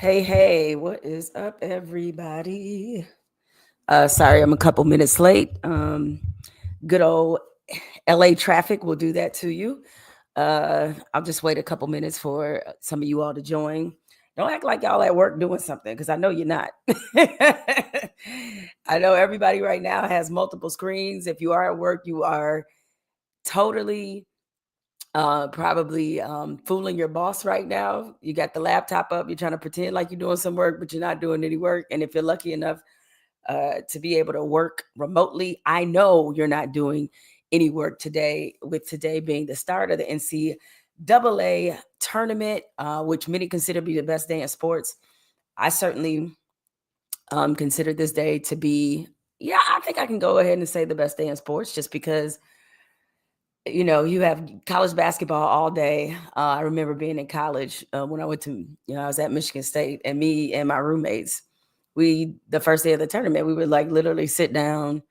Hey, what is up, everybody? Sorry, I'm a couple minutes late. Good old LA traffic will do that to you. I'll just wait a couple minutes for some of you all to join. Don't act like y'all at work doing something because I know you're not. I know everybody right now has multiple screens. If you are at work, you are totally probably fooling your boss right now. You got the laptop up, you're trying to pretend like you're doing some work, but you're not doing any work. And if you're lucky enough to be able to work remotely, I know you're not doing any work today, with today being the start of the NCAA tournament, which many consider to be the best day in sports. I certainly consider this day to be, yeah, I think I can go ahead and say the best day in sports just because you have college basketball all day. I remember being in college when I went to, I was at Michigan State, and me and my roommates, the first day of the tournament, we would like literally sit down,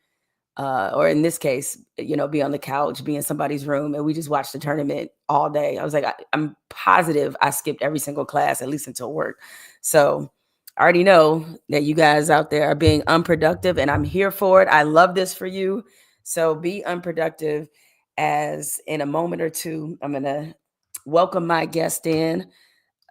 or in this case, be on the couch, be in somebody's room, and we just watched the tournament all day. I was like, I'm positive I skipped every single class, at least until work. So I already know that you guys out there are being unproductive, and I'm here for it. I love this for you. So be unproductive, as in a moment or two, I'm going to welcome my guest in,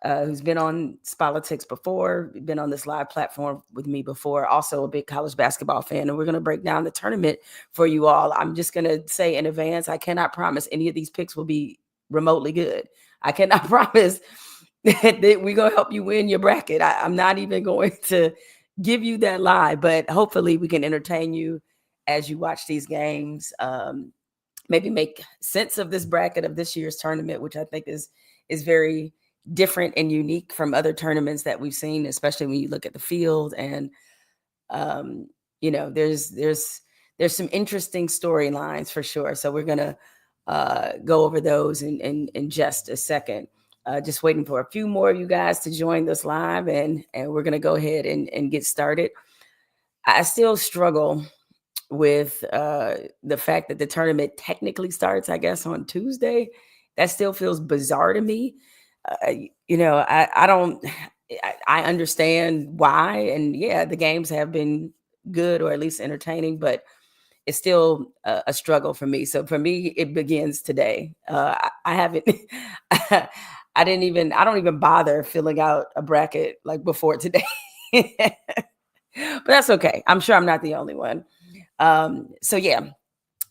who's been on Politics before, been on this live platform with me before, also a big college basketball fan. And we're going to break down the tournament for you all. I'm just going to say in advance, I cannot promise any of these picks will be remotely good. I cannot promise that we're going to help you win your bracket. I'm not even going to give you that lie, but hopefully we can entertain you as you watch these games. Maybe make sense of this bracket of this year's tournament, which I think is very different and unique from other tournaments that we've seen, especially when you look at the field. And there's some interesting storylines for sure. So we're gonna go over those in just a second. Just waiting for a few more of you guys to join this live, and we're gonna go ahead and get started. I still struggle with the fact that the tournament technically starts, I guess, on Tuesday. That still feels bizarre to me. I don't. I understand why, and yeah, the games have been good or at least entertaining, but it's still a struggle for me. So for me, it begins today. I haven't. I didn't even. I don't even bother filling out a bracket like before today. But that's okay. I'm sure I'm not the only one. So yeah.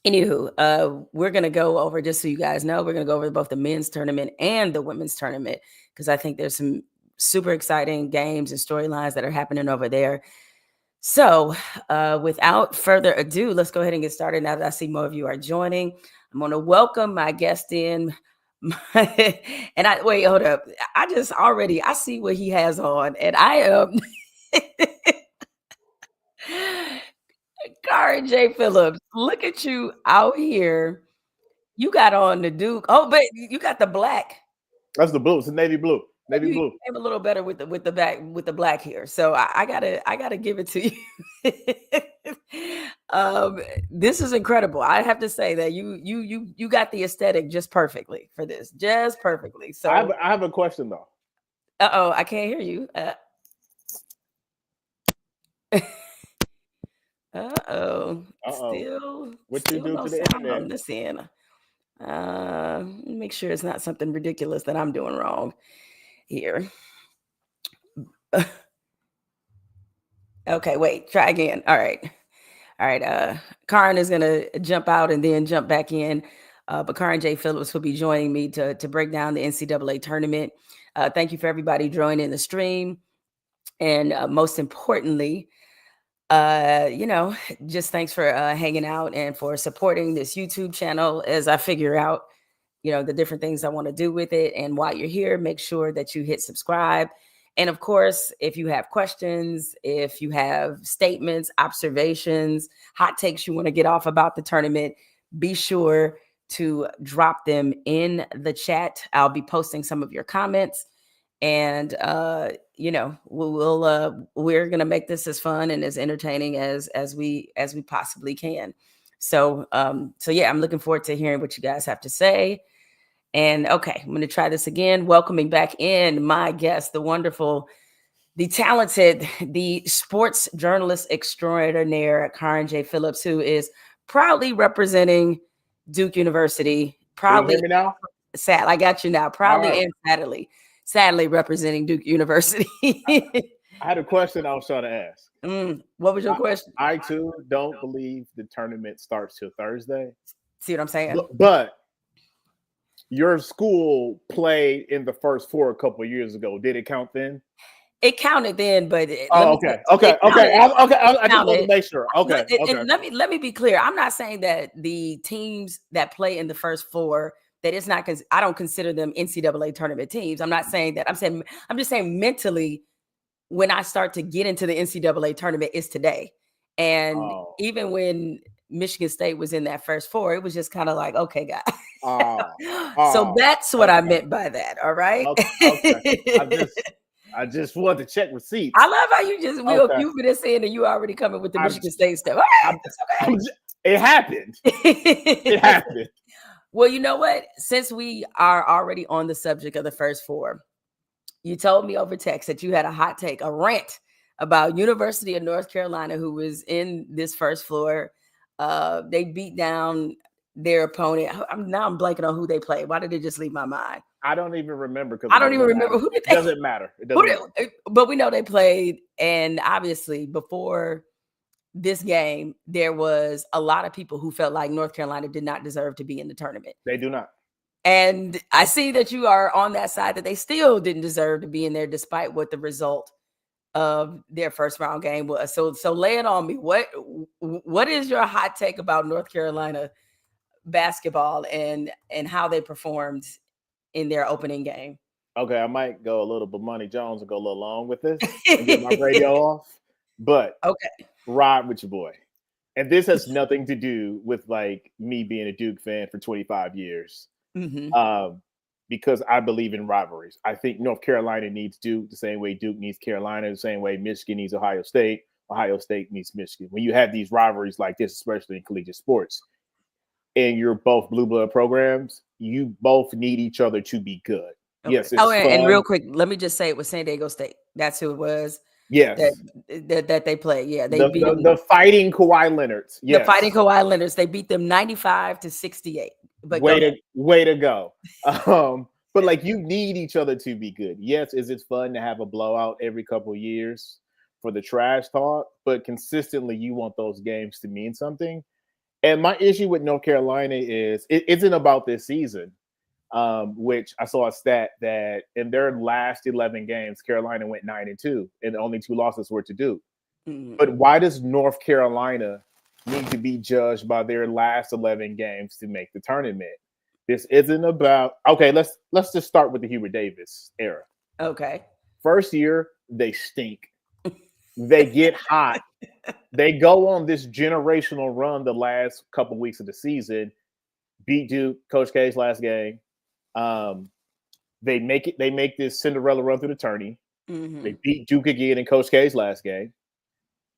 Anywho, we're gonna go over, just so you guys know, we're gonna go over both the men's tournament and the women's tournament, because I think there's some super exciting games and storylines that are happening over there. So, without further ado, let's go ahead and get started. Now that I see more of you are joining, I'm gonna welcome my guest in. And I wait, hold up. I see what he has on, and I am. Karen J. Phillips, look at you out here. You got on the Duke. Oh, but you got the black. That's the blue. It's the navy blue. Navy You blue. came a little better with the black here. So I gotta give it to you. This is incredible. I have to say that you got the aesthetic just perfectly for this, just perfectly. So I have a question though. I can't hear you. Uh-oh. Still What you do no to the sound internet? on this end. Make sure it's not something ridiculous that I'm doing wrong here. Okay, wait, try again. All right. Karin is gonna jump out and then jump back in. But Karin J. Phillips will be joining me to break down the NCAA tournament. Thank you for everybody joining the stream. And most importantly, just thanks for hanging out and for supporting this YouTube channel as I figure out, the different things I want to do with it. And while you're here, make sure that you hit subscribe. And of course, if you have questions, if you have statements, observations, hot takes you want to get off about the tournament, be sure to drop them in the chat. I'll be posting some of your comments, and we're gonna make this as fun and as entertaining as we possibly can. So yeah, I'm looking forward to hearing what you guys have to say. And okay, I'm going to try this again. Welcoming back in my guest, the wonderful the talented, the sports journalist extraordinaire, Carron J. Phillips, who is proudly representing Duke University. Can you hear Proudly, me now? sad. I got you now. All Proudly right. and sadly representing Duke University. I had a question I was trying to ask. What was your question? I too don't believe the tournament starts till Thursday. See what I'm saying? But your school played in the first four a couple of years ago. Did it count then? It counted then, but Okay. I just want to make sure. Okay. And let me be clear. I'm not saying that the teams that play in the first four, that it's not, because I don't consider them NCAA tournament teams. I'm not saying that. I'm just saying mentally, when I start to get into the NCAA tournament, is today. And even when Michigan State was in that first four, it was just kind of like, okay, guys. So that's what I meant by that. All right. Okay. I just wanted to check receipts. I love how you've been saying that you already coming with the Michigan State stuff. All right, it happened. It happened. Well, you know what? Since we are already on the subject of the first four, you told me over text that you had a hot take, a rant about University of North Carolina, who was in this first floor. They beat down their opponent. I'm blanking on who they played. Why did it just leave my mind? I don't even remember, because I don't even remember who did they. It doesn't matter. It doesn't matter. But we know they played, and obviously before this game, there was a lot of people who felt like North Carolina did not deserve to be in the tournament. They do not. And I see that you are on that side, that they still didn't deserve to be in there, despite what the result of their first round game was. So lay it on me. What is your hot take about North Carolina basketball and how they performed in their opening game? Okay, I might go a little Bomani Jones and go a little long with this and get my radio off. But okay, ride with your boy. And this has nothing to do with like me being a Duke fan for 25 years. Because I believe in rivalries. I think North Carolina needs Duke the same way Duke needs Carolina, the same way Michigan needs Ohio State needs Michigan. When you have these rivalries like this, especially in collegiate sports, and you're both blue blood programs, you both need each other to be good. Okay. Yes. And real quick, let me just say it was San Diego State. That's who it was. Yes. That they played. Yeah. They beat them. The fighting Kawhi Leonards. Yes. The fighting Kawhi Leonards. They beat them 95-68. But way to go. But like, you need each other to be good. Yes, is it fun to have a blowout every couple of years for the trash talk? But consistently, you want those games to mean something. And my issue with North Carolina is it isn't about this season, which I saw a stat that in their last 11 games, Carolina went 9-2, and the only 2 losses were to Duke. But why does North Carolina need to be judged by their last 11 games to make the tournament? This isn't about, okay, let's just start with the Hubert Davis era. Okay. First year, they stink. They get hot. They go on this generational run the last couple weeks of the season, beat Duke, Coach K's last game. They make this Cinderella run through the tourney. They beat Duke again in Coach K's last game.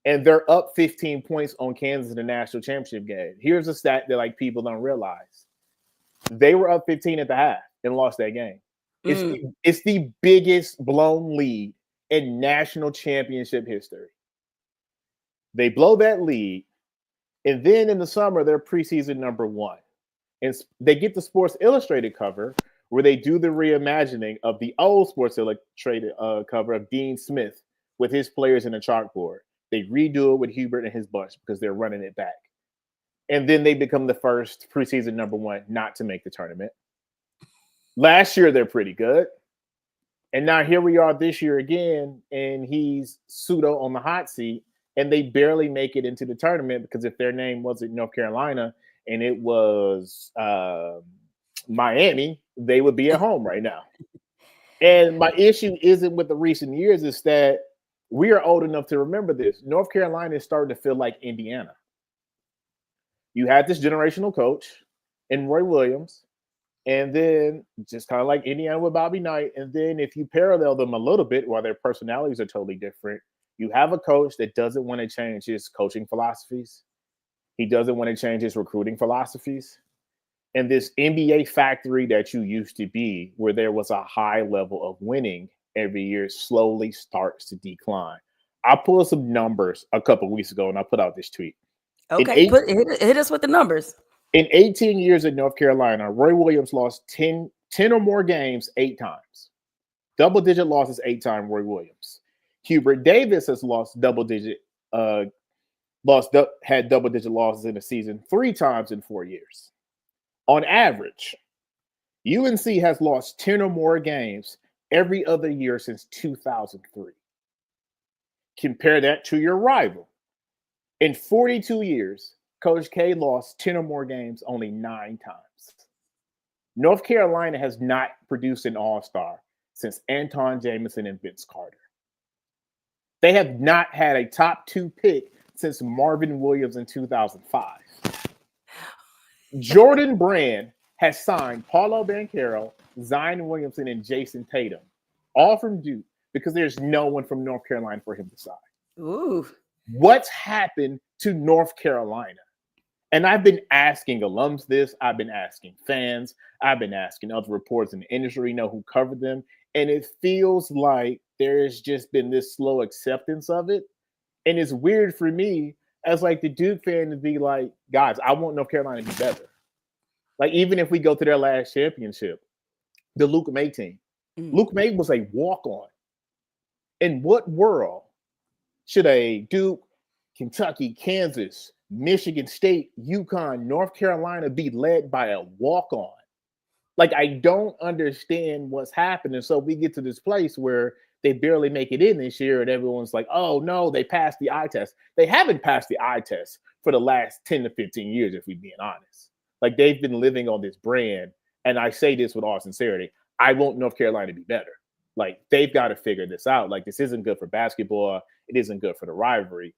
And they're up 15 points on Kansas in the national championship game. Here's a stat that like people don't realize. They were up 15 at the half and lost that game. It's the biggest blown lead in national championship history. They blow that lead, and then in the summer, they're preseason number 1. And they get the Sports Illustrated cover where they do the reimagining of the old Sports Illustrated cover of Dean Smith with his players in a chalkboard. They redo it with Hubert and his bunch because they're running it back. And then they become the first preseason number 1 not to make the tournament. Last year, they're pretty good. And now here we are this year again, and he's pseudo on the hot seat, and they barely make it into the tournament because if their name wasn't North Carolina and it was Miami, they would be at home right now. And my issue isn't with the recent years, is that we are old enough to remember this. North Carolina is starting to feel like Indiana. You had this generational coach in Roy Williams, and then just kind of like Indiana with Bobby Knight. And then if you parallel them a little bit, while their personalities are totally different, you have a coach that doesn't want to change his coaching philosophies. He doesn't want to change his recruiting philosophies. And this NBA factory that you used to be, where there was a high level of winning every year, slowly starts to decline. I pulled some numbers a couple of weeks ago and I put out this tweet. Okay, hit us with the numbers. In 18 years at North Carolina, Roy Williams lost 10 or more games 8 times. Double-digit losses 8 times, Roy Williams. Hubert Davis has lost had double-digit losses in a season 3 times in 4 years. On average, UNC has lost 10 or more games every other year since 2003. Compare that to your rival. In 42 years, Coach K lost 10 or more games only 9 times. North Carolina has not produced an all-star since Anton Jameson and Vince Carter. They have not had a top 2 pick since Marvin Williams in 2005. Jordan Brand has signed Paulo Banchero, Zion Williamson, and Jason Tatum, all from Duke, because there's no one from North Carolina for him to sign. Ooh. What's happened to North Carolina? And I've been asking alums this. I've been asking fans. I've been asking other reporters in the industry, who covered them. And it feels like there's just been this slow acceptance of it. And it's weird for me as like the Duke fan to be like, guys, I want North Carolina to be better. Like, even if we go to their last championship, the Luke May team. Luke May was a walk-on. In what world should a Duke, Kentucky, Kansas, Michigan State, UConn, North Carolina be led by a walk-on? Like, I don't understand what's happening. So we get to this place where they barely make it in this year, and everyone's like, oh, no, they passed the eye test. They haven't passed the eye test for the last 10 to 15 years, if we're being honest. Like, they've been living on this brand, and I say this with all sincerity. I want North Carolina to be better. Like, they've got to figure this out. Like, this isn't good for basketball. It isn't good for the rivalry.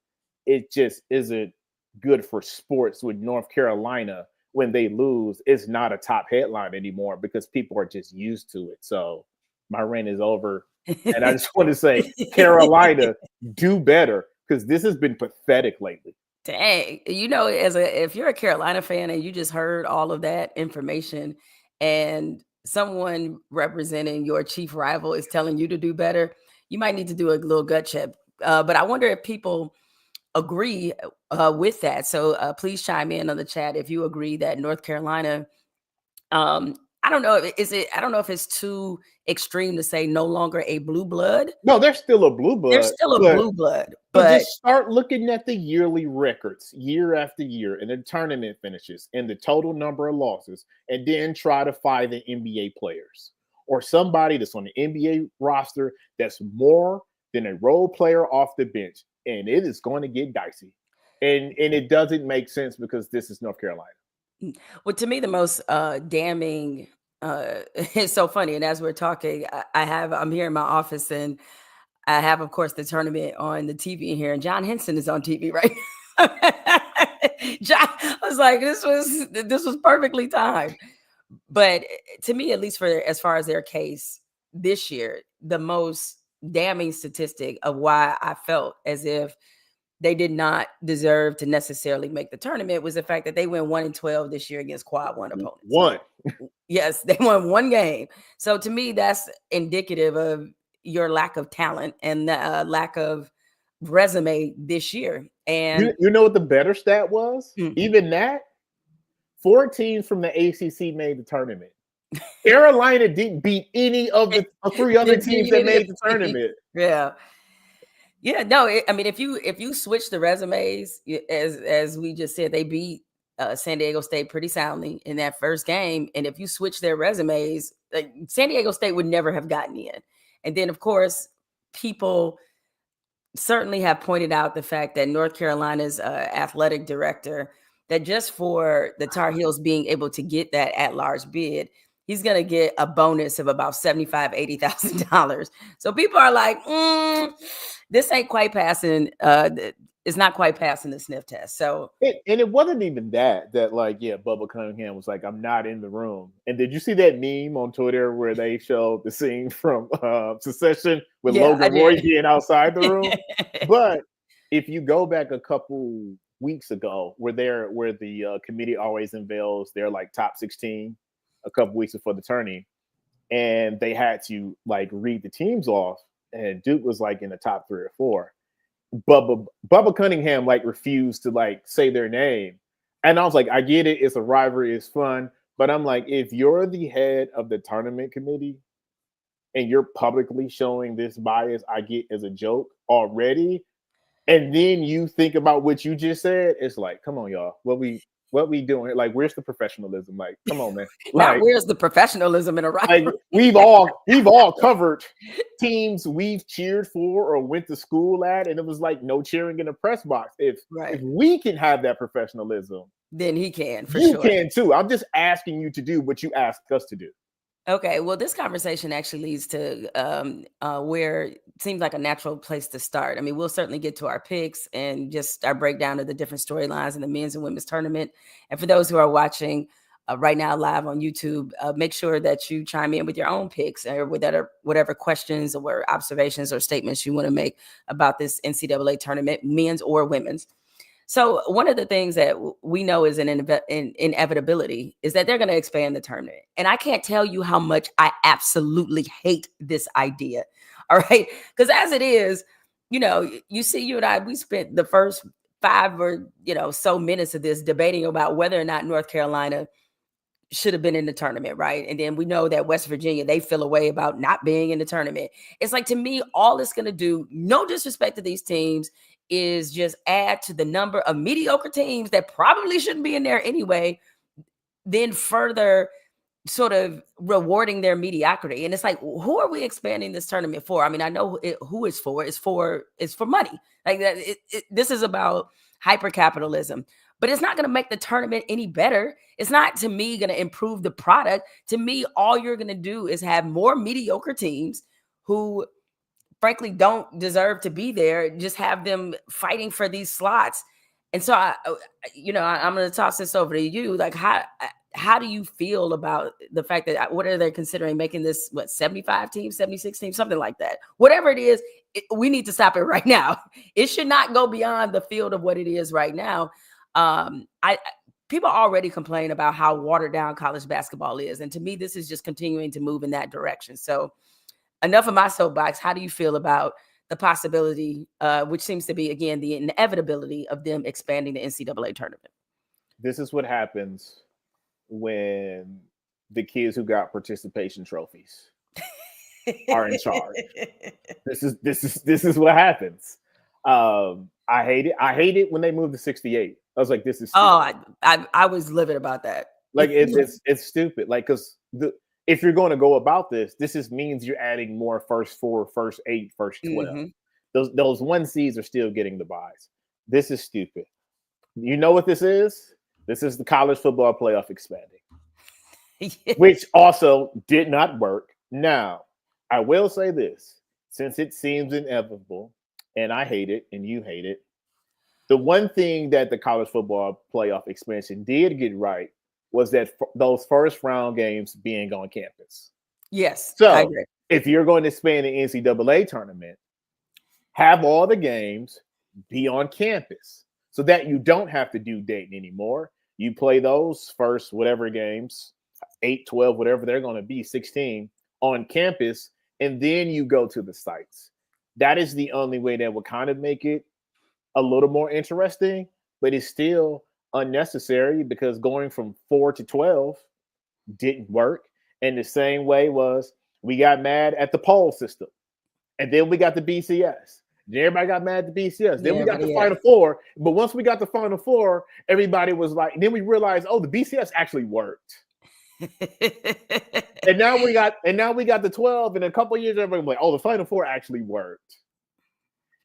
It just isn't good for sports with North Carolina. When they lose, it's not a top headline anymore because people are just used to it. So my rant is over. And I just want to say, Carolina, do better, because this has been pathetic lately. Dang. If you're a Carolina fan and you just heard all of that information and someone representing your chief rival is telling you to do better, you might need to do a little gut check. But I wonder if people agree with that. So please chime in on the chat if you agree that North Carolina, I don't know if it's too extreme to say no longer a blue blood. No, they're still a blue blood. They're still a blue blood. But just start looking at the yearly records year after year and the tournament finishes and the total number of losses, and then try to find the NBA players or somebody that's on the NBA roster that's more than a role player off the bench. And it is going to get dicey. And it doesn't make sense because this is North Carolina. Well, to me, the most damning, it's so funny. And as we're talking, I'm here in my office and I have, of course, the tournament on the TV here, and John Henson is on TV right now. John, I was like, this was perfectly timed. But to me, at least as far as their case this year, the most damning statistic of why I felt as if they did not deserve to necessarily make the tournament was the fact that they went 1-12 this year against quad one opponents. Yes, they won 1 game. So to me, that's indicative of your lack of talent and the lack of resume this year. And you know what the better stat was? Even that, 4 teams from the ACC made the tournament. Carolina didn't beat any of the 3 other teams that made the tournament. Yeah. Yeah, no, I mean, if you switch the resumes, as we just said, they beat San Diego State pretty soundly in that first game. And if you switch their resumes, San Diego State would never have gotten in. And then, of course, people certainly have pointed out the fact that North Carolina's athletic director, that just for the Tar Heels being able to get that at-large bid, he's going to get a bonus of about $75,000, $80,000. So people are like, this ain't quite passing. It's not quite passing the sniff test. So, and it wasn't even that Bubba Cunningham was like, I'm not in the room. And did you see that meme on Twitter where they showed the scene from Succession with Logan Roy being outside the room? But if you go back a couple weeks ago where the committee always unveils their like top 16 a couple weeks before the tourney, and they had to like read the teams off, and Duke was like in the top 3 or 4. Bubba Cunningham like refused to like say their name, and I was like, I get it, it's a rivalry, it's fun, but I'm like, if you're the head of the tournament committee and you're publicly showing this bias, I get as a joke already, and then you think about what you just said, it's like, come on, y'all, what we doing? Like, where's the professionalism? Like, come on, man. Now, Like, where's the professionalism in a like rivalry? we've all covered teams we've cheered for or went to school at, and it was like no cheering in the press box. If Right. we can have that professionalism, Then he can, for you sure. can too. I'm just asking you to do what you asked us to do. Okay, well, this conversation actually leads to where it seems like a natural place to start. I mean, we'll certainly get to our picks and just our breakdown of the different storylines in the men's and women's tournament. And for those who are watching right now live on YouTube, make sure that you chime in with your own picks or with whatever questions or observations or statements you want to make about this NCAA tournament, men's or women's. So one of the things that we know is an inevitability is that they're going to expand the tournament. And I can't tell you how much I absolutely hate this idea. All right. Because as it is, you see, you and I, we spent the first 5 or, so minutes of this debating about whether or not North Carolina should have been in the tournament, right? And then we know that West Virginia, they feel a way about not being in the tournament. It's like, to me, all it's going to do, no disrespect to these teams, is just add to the number of mediocre teams that probably shouldn't be in there anyway, then further sort of rewarding their mediocrity. And it's like, who are we expanding this tournament for? I mean, I know who it's for. It's for money. Like that. This is about hyper capitalism, but it's not going to make the tournament any better. It's not, to me, going to improve the product. To me, all you're going to do is have more mediocre teams who frankly don't deserve to be there, just have them fighting for these slots. And so I'm going to toss this over to you. Like, how do you feel about the fact that, what are they considering making this, 75 teams, 76 teams, something like that? Whatever it is, we need to stop it right now. It should not go beyond the field of what it is right now. People already complain about how watered down college basketball is. And to me, this is just continuing to move in that direction. So enough of my soapbox. How do you feel about the possibility, which seems to be, again, the inevitability of them expanding the NCAA tournament? This is what happens when the kids who got participation trophies are in charge. This is what happens. I hate it. I hate it when they moved to 68. I was like, this is stupid. I was livid about that. Like it's stupid. Like, because if you're going to go about this means you're adding more first 4, first 8, first 12. Mm-hmm. Those 1 seeds are still getting the buys. This is stupid. You know what this is? This is the college football playoff expanding, which also did not work. Now, I will say this, since it seems inevitable, and I hate it, and you hate it, the one thing that the college football playoff expansion did get right was that those first round games being on campus. Yes. So I agree. If you're going to expand the NCAA tournament, have all the games be on campus so that you don't have to do Dayton anymore. You play those first whatever games, 8, 12, whatever they're going to be, 16 on campus, and then you go to the sites. That is the only way that would kind of make it a little more interesting, but it's still unnecessary because going from 4 to 12 didn't work. And the same way was we got mad at the poll system, and then we got the BCS. Then everybody got mad at the BCS. Then we got the Final Four. But once we got the Final Four, everybody was like, then we realized, oh, the BCS actually worked. and now we got the 12, and in a couple of years, everybody was like, oh, the Final Four actually worked.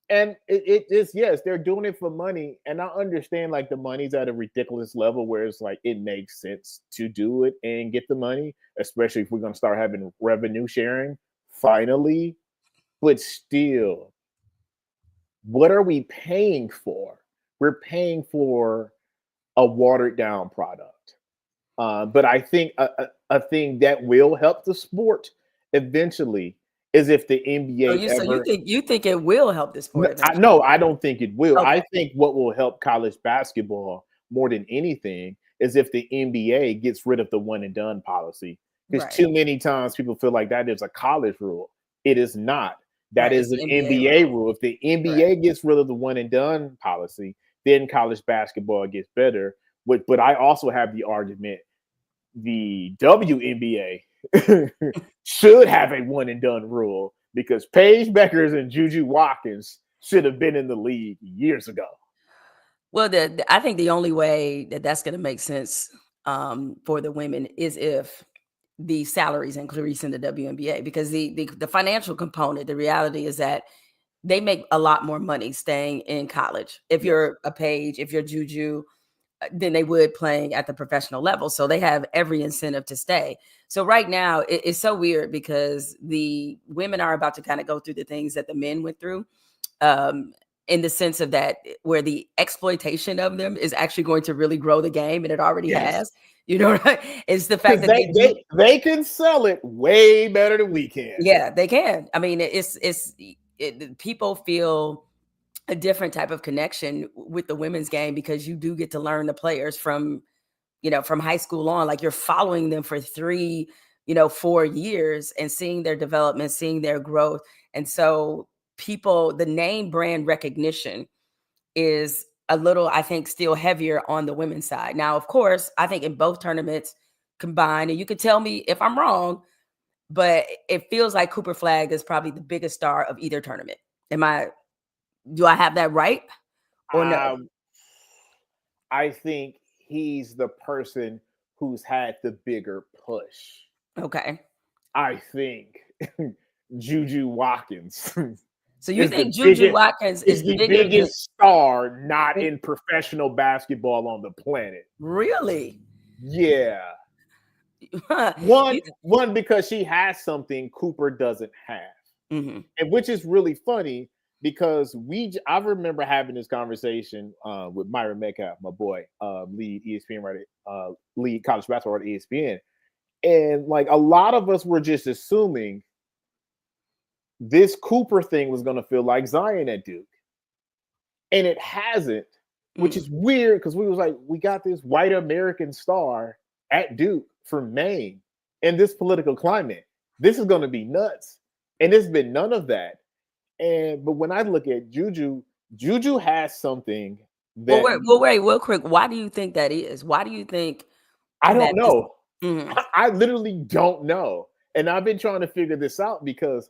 And it is, yes, they're doing it for money. And I understand like the money's at a ridiculous level where it's like it makes sense to do it and get the money, especially if we're going to start having revenue sharing finally. But still, what are we paying for? We're paying for a watered down product. But I think a thing that will help the sport eventually is if the NBA So ever. you think it will help the sport eventually? No, I don't think it will. Okay. I think what will help college basketball more than anything is if the NBA gets rid of the one and done policy. Because Right. too many times people feel like that is a college rule. It is not. That Right. It's is an the NBA NBA rule. rule. If the Correct. NBA gets rid of the one and done policy, then college basketball gets better. But I also have the argument the WNBA should have a one and done rule because Paige Beckers and Juju Watkins should have been in the league years ago. Well, I think the only way that that's going to make sense for the women is if the salaries increase in the WNBA, because the financial component, the reality is that they make a lot more money staying in college. If Yes. you're a Paige, if you're Juju, than they would playing at the professional level. So they have every incentive to stay. So right now it's so weird because the women are about to kind of go through the things that the men went through. In the sense of that, where the exploitation of them is actually going to really grow the game, and it already Yes. has. You know, it's the fact Because that they can sell it way better than we can. Yeah, they can. I mean, people feel a different type of connection with the women's game because you do get to learn the players from, from high school on. Like, you're following them for 3, 4 years and seeing their development, seeing their growth. And so the name brand recognition is a little, I think, still heavier on the women's side. Now, of course, I think in both tournaments combined, and you can tell me if I'm wrong, but it feels like Cooper Flagg is probably the biggest star of either tournament. Do I have that right or no? I think he's the person who's had the bigger push. Okay. I think Juju Watkins. So you think Juju Watkins is the bigger biggest star not in professional basketball on the planet? Really? Yeah. One because she has something Cooper doesn't have, and which is really funny because I remember having this conversation with Myron Metcalf, my boy, lead ESPN writer, lead college basketball writer at ESPN, and like a lot of us were just assuming this Cooper thing was going to feel like Zion at Duke, and it hasn't, which is weird because we was like, we got this white American star at Duke from Maine in this political climate. This is going to be nuts, and there's been none of that. But when I look at Juju has something that. Well, wait, real quick. Why do you think that is? Why do you think? I don't know. I literally don't know, and I've been trying to figure this out because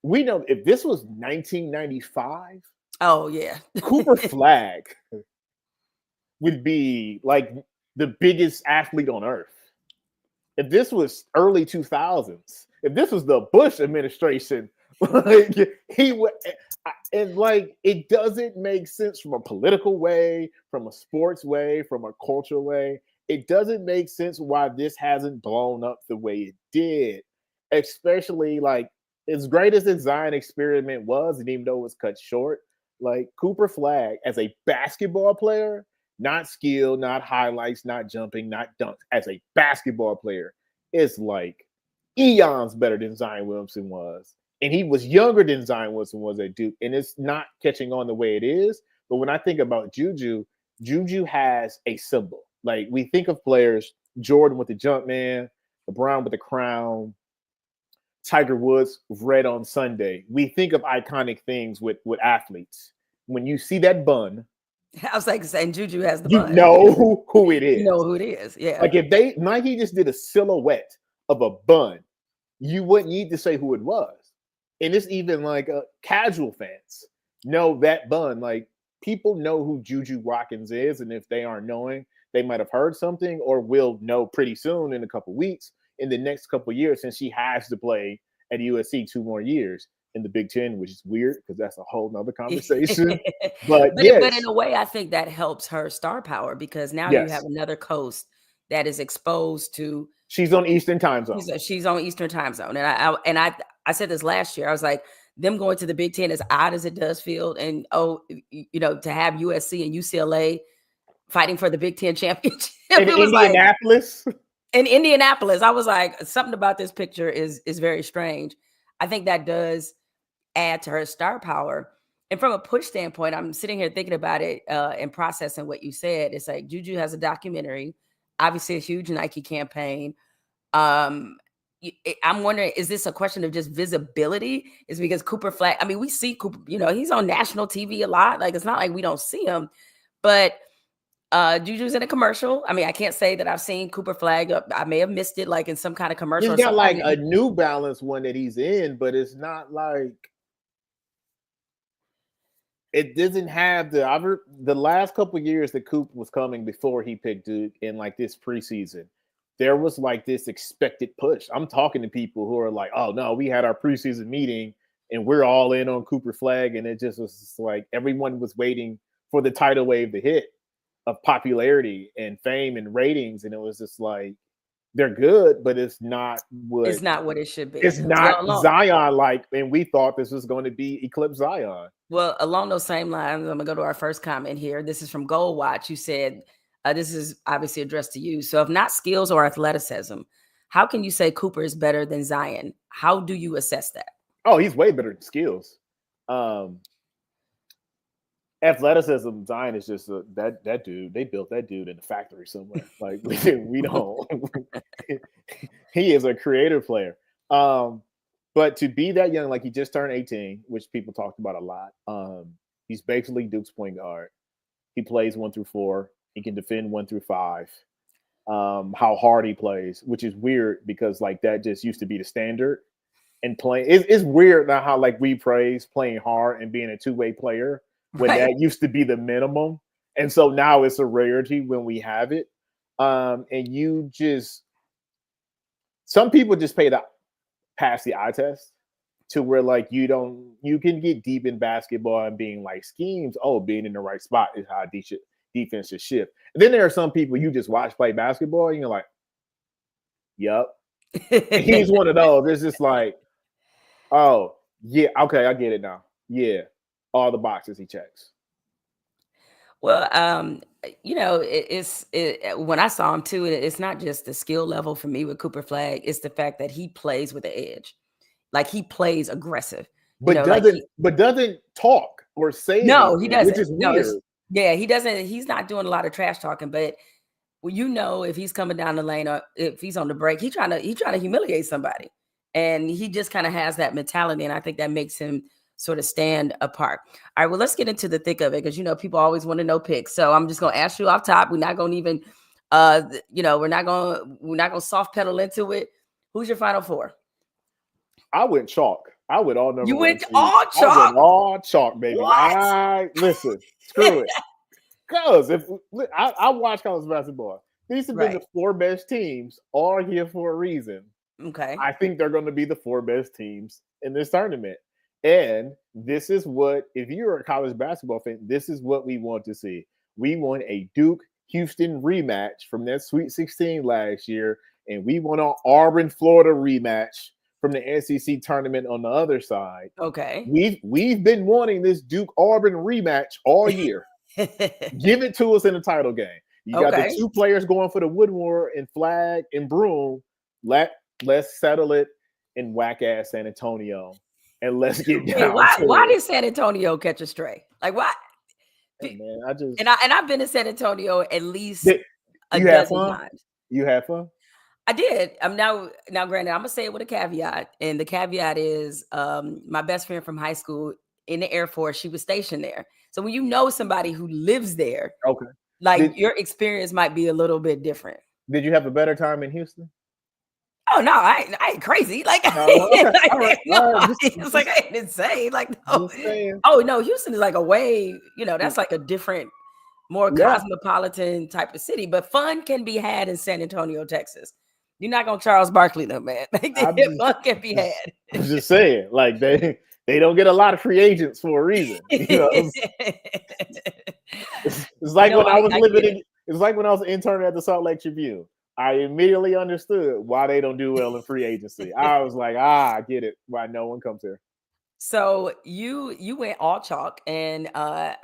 we know if this was 1995. Oh yeah, Cooper Flagg would be like the biggest athlete on earth. If this was early 2000s, if this was the Bush administration, like he would, and like it doesn't make sense from a political way, from a sports way, from a cultural way. It doesn't make sense why this hasn't blown up the way it did, especially like as great as the Zion experiment was, and even though it was cut short, like Cooper Flagg as a basketball player, not skill, not highlights, not jumping, not dunks, as a basketball player, is like eons better than Zion Williamson was. And he was younger than Zion Williamson was at Duke, and it's not catching on the way it is. But when I think about Juju has a symbol. Like we think of players, Jordan with the jump man, LeBron with the crown, Tiger Woods red on Sunday. We think of iconic things with athletes. When you see that bun, I was like saying Juju has the you bun. know who it is. You know who it is. Yeah. Like if Nike just did a silhouette of a bun, you wouldn't need to say who it was. And it's even like casual fans know that bun. Like people know who Juju Watkins is, and if they aren't knowing, they might have heard something or will know pretty soon in a couple weeks, in the next couple of years, since she has to play at USC 2 more years in the Big Ten, which is weird because that's a whole nother conversation. but in a way, I think that helps her star power because now you have another coast that is exposed to. She's on Eastern time zone. She's on Eastern time zone, and I said this last year. I was like, them going to the Big Ten, as odd as it does feel, and to have USC and UCLA fighting for the Big Ten championship in Indianapolis. In Indianapolis, I was like, something about this picture is very strange. I think that does add to her star power. And from a push standpoint, I'm sitting here thinking about it and processing what you said. It's like Juju has a documentary, obviously a huge Nike campaign. Um, I'm wondering, is this a question of just visibility? Is because Cooper Flagg, I mean, we see Cooper, he's on national TV a lot. Like, it's not like we don't see him, but Juju's in a commercial. I mean, I can't say that I've seen Cooper Flagg. I may have missed it, like in some kind of commercial. He's got like a New Balance one that he's in, but it's not like it doesn't have the last couple of years that Coop was coming before he picked Duke in like this preseason. There was like this expected push. I'm talking to people who are like, "Oh no, we had our preseason meeting and we're all in on Cooper Flagg," and it just was like everyone was waiting for the tidal wave to hit of popularity and fame and ratings, and it was just like they're good, but it's not what it should be. It's not Zion like, and we thought this was going to be Eclipse Zion. Well, along those same lines, I'm gonna go to our first comment here. This is from Gold Watch. You said this is obviously addressed to you. So, if not skills or athleticism, how can you say Cooper is better than Zion? How do you assess that? Oh, he's way better than skills. Athleticism, Zion is just that dude. They built that dude in the factory somewhere. Like we don't. He is a creative player. But to be that young, like he just turned 18, which people talked about a lot. He's basically Duke's point guard. He plays 1 through 4. He can defend 1 through 5. How hard he plays, which is weird because like that just used to be the standard. And playing, it's weird now how like we praise playing hard and being a two-way player when that used to be the minimum. And so now it's a rarity when we have it. And you just, some people just pass the eye test to where like you can get deep in basketball and being like schemes. Oh, being in the right spot is how defense should shift. And then there are some people you just watch play basketball and you're like, yep. He's one of those. It's just like, oh, yeah, okay, I get it now. Yeah. All the boxes he checks. Well, when I saw him too, it's not just the skill level for me with Cooper Flagg. It's the fact that he plays with the edge. Like he plays aggressive. But doesn't talk or say no, anything, he doesn't. Which is weird. He doesn't. He's not doing a lot of trash talking, but if he's coming down the lane or if he's on the break, he's trying to humiliate somebody. And he just kind of has that mentality. And I think that makes him sort of stand apart. All right, well, let's get into the thick of it because, people always want to know picks. So I'm just going to ask you off top. We're not going to even, we're not going to soft pedal into it. Who's your final 4? I went chalk. I went all number. You went all chalk? I went all chalk, baby. Listen, screw it. Because if I watch college basketball, these have been the 4 best teams all here for a reason. Okay. I think they're going to be the 4 best teams in this tournament. And this is what, if you're a college basketball fan, this is what we want to see. We want a Duke-Houston rematch from that Sweet 16 last year, and we want an Auburn-Florida rematch from the SEC tournament on the other side. Okay. We've been wanting this Duke-Auburn rematch all year. Give it to us in the title game. You got the 2 players going for the Woodward and Flagg and Broome. Let's settle it in whack-ass San Antonio. And let's get down. Why did San Antonio catch a stray? Like why? Hey, man, I've been to San Antonio at least a dozen times. You had fun? I did. Now, granted, I'm gonna say it with a caveat, and the caveat is, my best friend from high school in the Air Force, she was stationed there. So when you know somebody who lives there, okay, like your experience might be a little bit different. Did you have a better time in Houston? Oh no, I ain't crazy. Like, it's like I ain't insane. Like, no. Oh no, Houston is like a way, that's like a different, more cosmopolitan type of city. But fun can be had in San Antonio, Texas. You're not gonna Charles Barkley though, man. Like, fun can be had. I'm just saying, like they don't get a lot of free agents for a reason. It's like when I was it's like when I was an intern at the Salt Lake Tribune. I immediately understood why they don't do well in free agency. I was like, I get it, why no one comes here. So you went all chalk, and I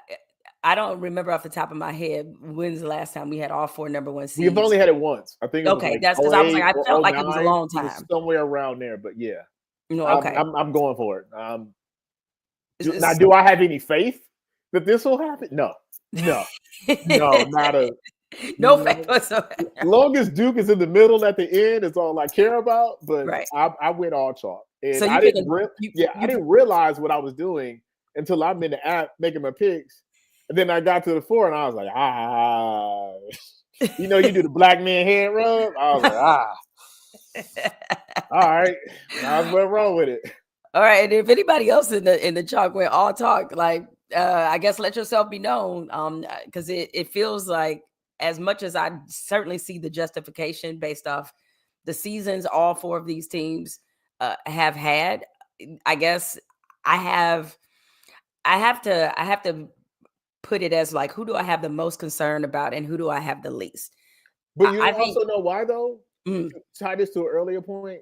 don't remember off the top of my head when's the last time we had all 4 number 1 seeds. We've only had it once. I think. Okay, that's because I was like, I felt like it was a long time. Somewhere around there, but yeah. Okay. I'm going for it. Now, It's- do I have any faith that this will happen? No, not a. no faith whatsoever. Long as Duke is in the middle at the end, is all I care about. But Right. I went all chalk, So and you I pick didn't. you I didn't realize what I was doing until I'm in the app making my picks, and then I got to the floor, and I was like, you do the black man head rub. I was like, all right, might as well roll with it. All right, and if anybody else in the chalk went all talk, like I guess let yourself be known, because it feels like, as much as I certainly see the justification based off the seasons all four of these teams have had, I guess I have I have to put it as like, who do I have the most concern about and who do I have the least? But you I think also know why, though. mm, To tie this to an earlier point,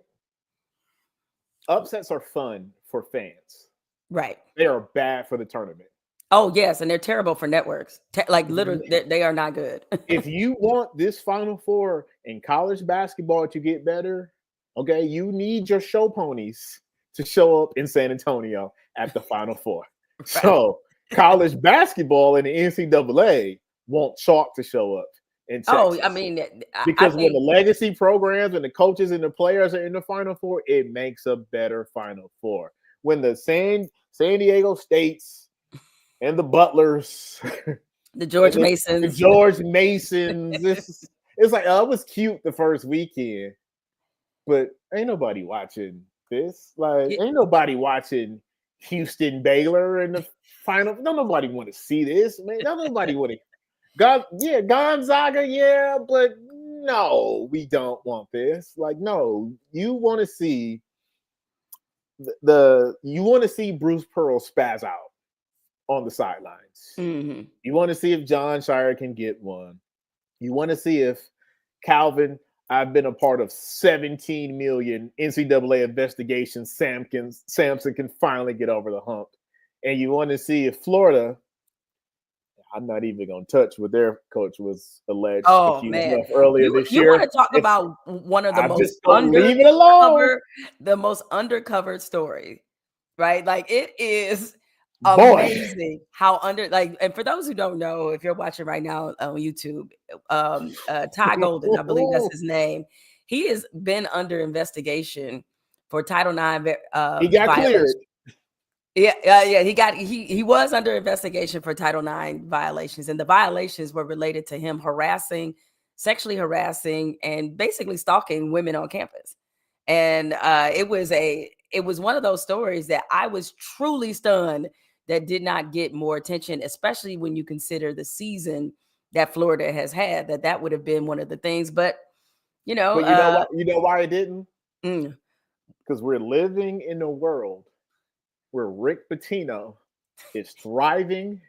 upsets are fun for fans. right. They are bad for the tournament. Oh yes, and they're terrible for networks. Like literally, they are not good. If you want this Final Four in college basketball to get better, okay, you need your show ponies to show up in San Antonio at the Final Four. Right. So college basketball in the NCAA want chalk to show up in Texas. Oh, I mean, because when the legacy programs and the coaches and the players are in the Final Four, it makes a better Final Four. When the San Diego States and the Butlers, the George Masons, it's like, it was cute the first weekend, but ain't nobody watching this. Like, ain't nobody watching Houston Baylor in the final. No, nobody want to see this, man. No, nobody want to. Gonzaga, but no, we don't want this. Like, no, you want to see you want to see Bruce Pearl spaz out on the sidelines. Mm-hmm. You want to see if John Shire can get one. You want to see if Calvin, I've been a part of 17 million NCAA investigations, Sampson can finally get over the hump. And you want to see if Florida, I'm not even going to touch what their coach was alleged accused of earlier this year. You want to talk about one of the most undercovered story, right? Like, it is amazing how and for those who don't know, if you're watching right now on YouTube, Ty Golden, I believe that's his name. He has been under investigation for Title IX he got cleared. Yeah. He was under investigation for Title IX violations, and the violations were related to him sexually harassing, and basically stalking women on campus. And it was one of those stories that I was truly stunned that did not get more attention, especially when you consider the season that Florida has had. That would have been one of the things, but you know why it didn't? Because we're living in a world where Rick Pitino is thriving.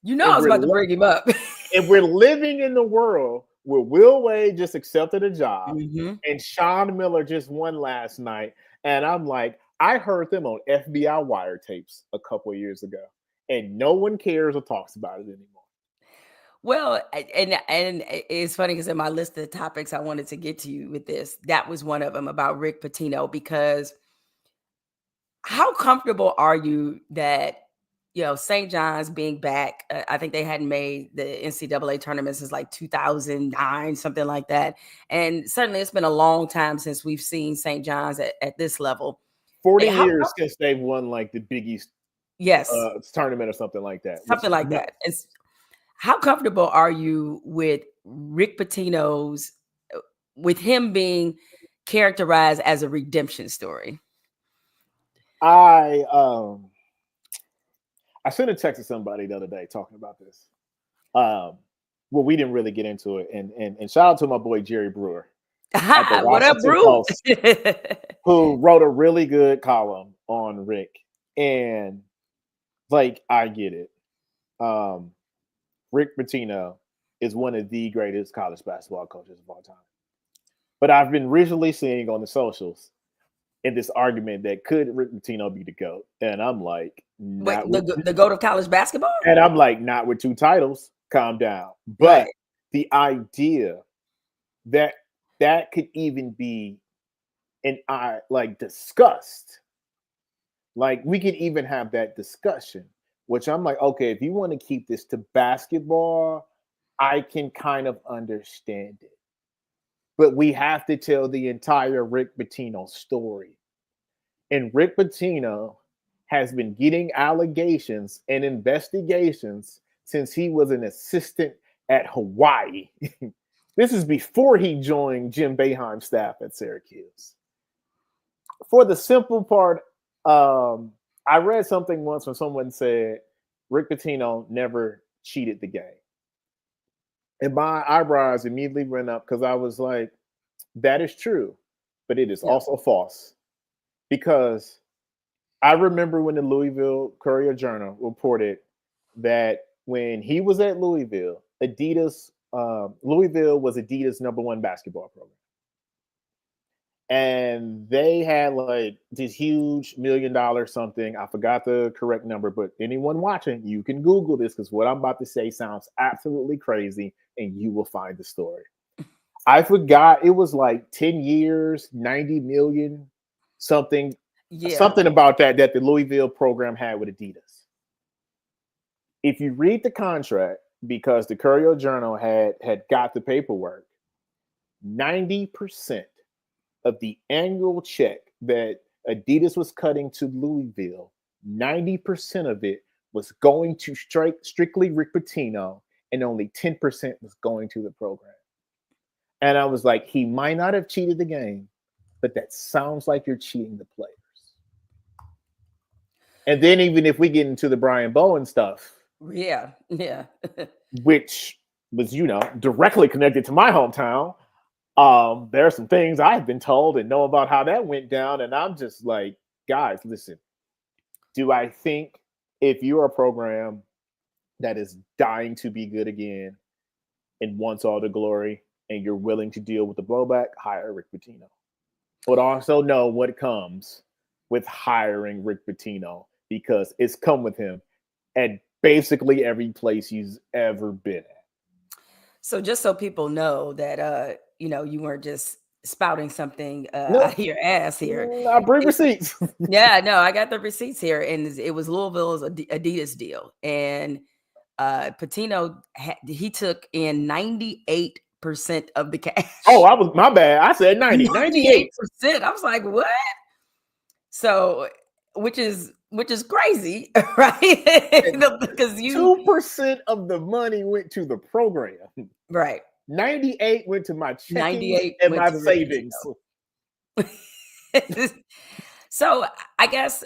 I was about to bring him up. And we're living in the world where Will Wade just accepted a job, and Sean Miller just won last night. And I'm like, I heard them on FBI wiretapes a couple of years ago, and no one cares or talks about it anymore. Well, and it's funny because in my list of topics I wanted to get to you with this, that was one of them, about Rick Pitino, because how comfortable are you that, St. John's being back? I think they hadn't made the NCAA tournament since like 2009, something like that. And certainly it's been a long time since we've seen St. John's at this level. 40 years since they've won like the Big East tournament or something like that. That. How comfortable are you with Rick Pitino's, with him being characterized as a redemption story? I sent a text to somebody the other day talking about this. Well, we didn't really get into it, and shout out to my boy Jerry Brewer. What up, Brew? Who wrote a really good column on Rick, and like, I get it. Rick Pitino is one of the greatest college basketball coaches of all time. But I've been recently seeing on the socials in this argument that could Rick Pitino be the GOAT? And I'm like, the GOAT of college basketball? And I'm like, not with 2 titles. Calm down. But the idea that could even be discussed Like, we could even have that discussion, which I'm like, okay, if you want to keep this to basketball, I can kind of understand it. But we have to tell the entire Rick Pitino story. And Rick Pitino has been getting allegations and investigations since he was an assistant at Hawaii. This is before he joined Jim Boeheim's staff at Syracuse. For the simple part, I read something once when someone said Rick Pitino never cheated the game. And my eyebrows immediately went up because I was like, that is true, but it is also false. Because I remember when the Louisville Courier-Journal reported that when he was at Louisville, Louisville was Adidas' #1 basketball program. And they had like this huge $1 million something. I forgot the correct number, but anyone watching, you can Google this because what I'm about to say sounds absolutely crazy and you will find the story. I forgot, it was like 10 years, 90 million, something about that the Louisville program had with Adidas. If you read the contract, because the Courier-Journal had got the paperwork, 90% of the annual check that Adidas was cutting to Louisville, 90% of it was going to strictly Rick Pitino, and only 10% was going to the program. And I was like, he might not have cheated the game, but that sounds like you're cheating the players. And then even if we get into the Brian Bowen stuff, which was, directly connected to my hometown, there are some things I've been told and know about how that went down. And I'm just like, guys, listen, do I think if you're a program that is dying to be good again and wants all the glory and you're willing to deal with the blowback, hire Rick Pitino. But also know what comes with hiring Rick Pitino, because it's come with him at basically every place he's ever been at. So just so people know that, you weren't just spouting something out of your ass here. I bring receipts. Yeah, no, I got the receipts here. And it was Louisville's Adidas deal. And Pitino, he took in 98% of the cash. Oh, my bad. I said 98%. I was like, what? So, which is crazy, right? Because 2% of the money went to the program. Right. 98 went to my checking and my savings. So I guess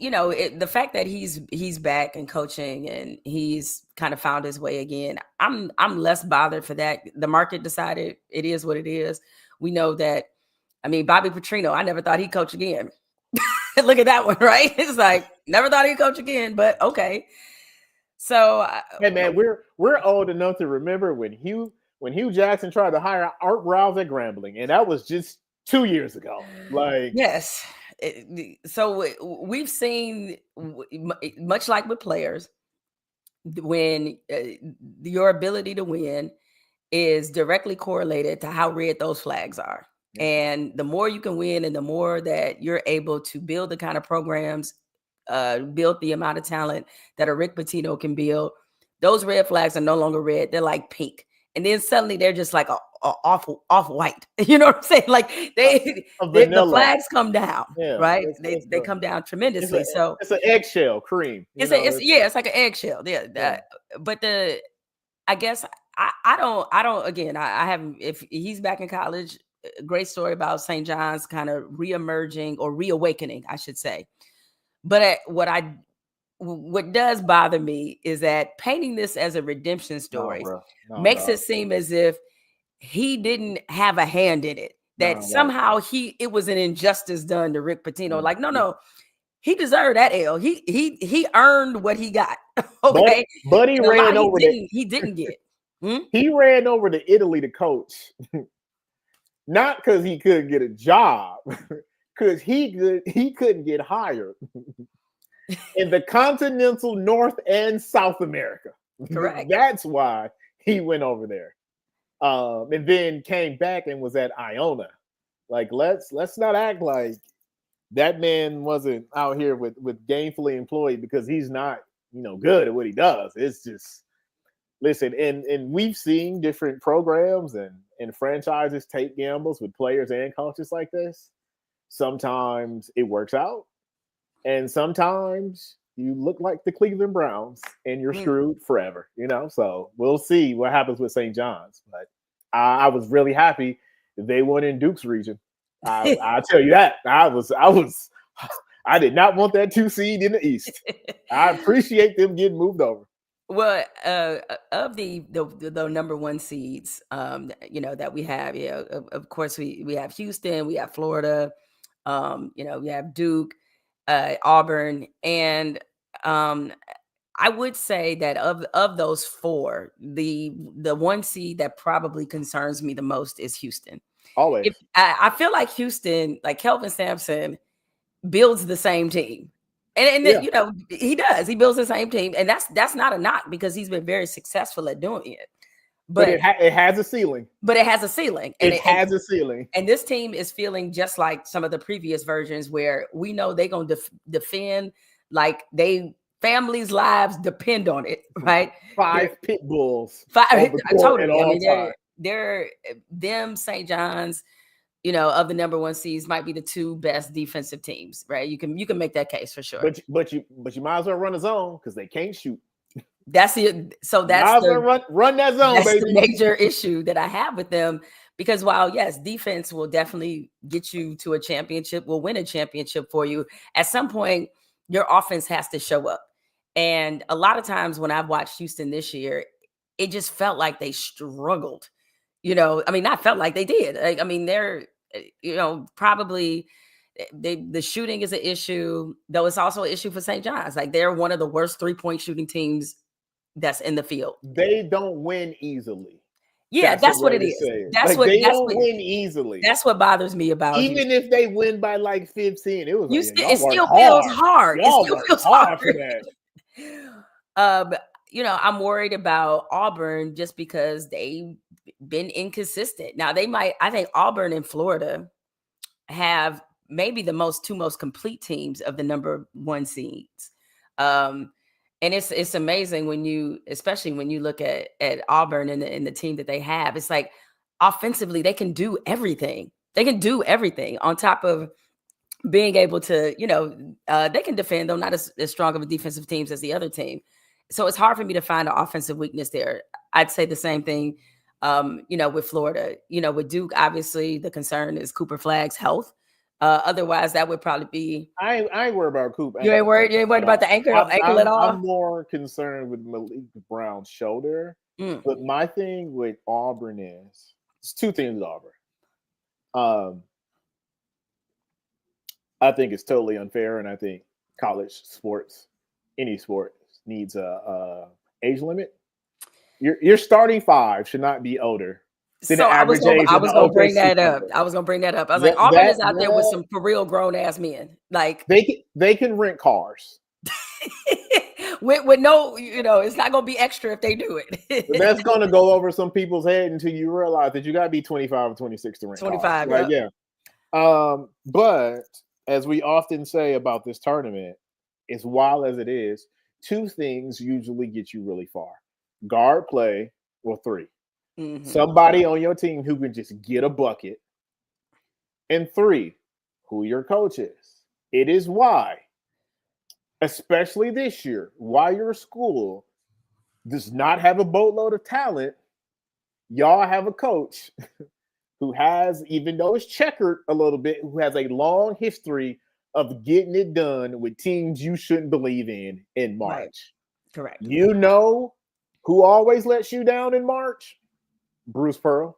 the fact that he's back and coaching and he's kind of found his way again, I'm less bothered for that. The market decided it is what it is. We know that. I mean, Bobby Petrino, I never thought he'd coach again. Look at that one, right? It's like never thought he'd coach again, but okay. So hey man, we're old enough to remember when Hugh Jackson tried to hire Art Rouse at Grambling, and that was just 2 years ago. Like, yes. So we've seen, much like with players, when your ability to win is directly correlated to how red those flags are. Yeah. And the more you can win and the more that you're able to build the kind of programs, build the amount of talent that a Rick Pitino can build, those red flags are no longer red. They're like pink. And then suddenly they're just like off white. You know what I'm saying? Like the flags come down, right? They come down tremendously. It's an eggshell cream. It's like an eggshell. Yeah. But I guess I don't. Again, I haven't. If he's back in college, a great story about St. John's kind of reemerging or reawakening, I should say. But what does bother me is that painting this as a redemption story makes it seem as if he didn't have a hand in it, that somehow it was an injustice done to Rick Pitino. Like, no, he deserved that L. He earned what he got. Okay. But he ran over he didn't get. He ran over to Italy to coach. Not because he couldn't get a job, because he couldn't get hired. In the continental North and South America. Correct. That's why he went over there. And then came back and was at Iona. Like, let's not act like That man wasn't out here with gainfully employed because he's not, good at what he does. It's just listen, and we've seen different programs and franchises take gambles with players and coaches like this. Sometimes it works out, and sometimes you look like the Cleveland Browns and you're screwed forever. So we'll see what happens with St. John's. But I was really happy they won in Duke's region. I'll tell you that. I did not want that 2 seed in the East. I appreciate them getting moved over. Well, of the number 1 seeds, that we have, of course we have Houston, we have Florida, we have Duke, Auburn, and I would say that of those 4, the 1 seed that probably concerns me the most is Houston. Always. I feel like Houston, like Kelvin Sampson, builds the same team. And Yeah. he does. He builds the same team. And that's not a knock because he's been very successful at doing it. But it has a ceiling. But it has a ceiling. And it has a ceiling. And this team is feeling just like some of the previous versions where we know they're going to defend, like families' lives depend on it, right? 5 pit bulls. 5 totally. I mean, they're them, St. John's, of the number 1 seeds might be the 2 best defensive teams, right? You can make that case for sure. But you might as well run a zone because they can't shoot. That's it. So that's run that zone, that's baby. the major issue that I have with them. Because while yes, defense will definitely get you to a championship, will win a championship for you, at some point your offense has to show up. And a lot of times when I've watched Houston this year, it just felt like they struggled. Not felt like they did. They're, probably the shooting is an issue, though it's also an issue for St. John's. Like they're one of the worst 3-point shooting teams that's in the field. They don't win easily. Yeah, that's what it is. They don't win easily. That's what bothers me about even if they win by like 15. It was it still feels hard. It still feels hard for that. I'm worried about Auburn just because they've been inconsistent. Now I think Auburn and Florida have maybe the 2 most complete teams of the number 1 seeds. And it's amazing especially when you look at Auburn and the team that they have. It's like offensively, they can do everything. They can do everything on top of being able to, they can defend, though not as strong of a defensive teams as the other team. So it's hard for me to find an offensive weakness there. I'd say the same thing, with Florida. With Duke, obviously the concern is Cooper Flagg's health. Otherwise, that would probably be. I ain't worried about Cooper. You ain't worried about the ankle at all? I'm more concerned with Malik Brown's shoulder. But my thing with Auburn is it's 2 things with Auburn. I think it's totally unfair, and I think college sports, any sport, needs a age limit. Your starting 5 should not be older. So I was going to bring that up. I was like, Auburn is out there with some for real grown ass men. Like they can rent cars. with no, it's not going to be extra if they do it. That's going to go over some people's head until you realize that you got to be 25 or 26 to rent 25. Cars. Right? Yeah. But as we often say about this tournament, as wild as it is, 2 things usually get you really far: guard play or 3. Mm-hmm. Somebody on your team who can just get a bucket. And 3, who your coach is. It is why, especially this year, why your school does not have a boatload of talent. Y'all have a coach who has, even though it's checkered a little bit, who has a long history of getting it done with teams you shouldn't believe in March. Right. Correct. You know who always lets you down in March? Bruce Pearl.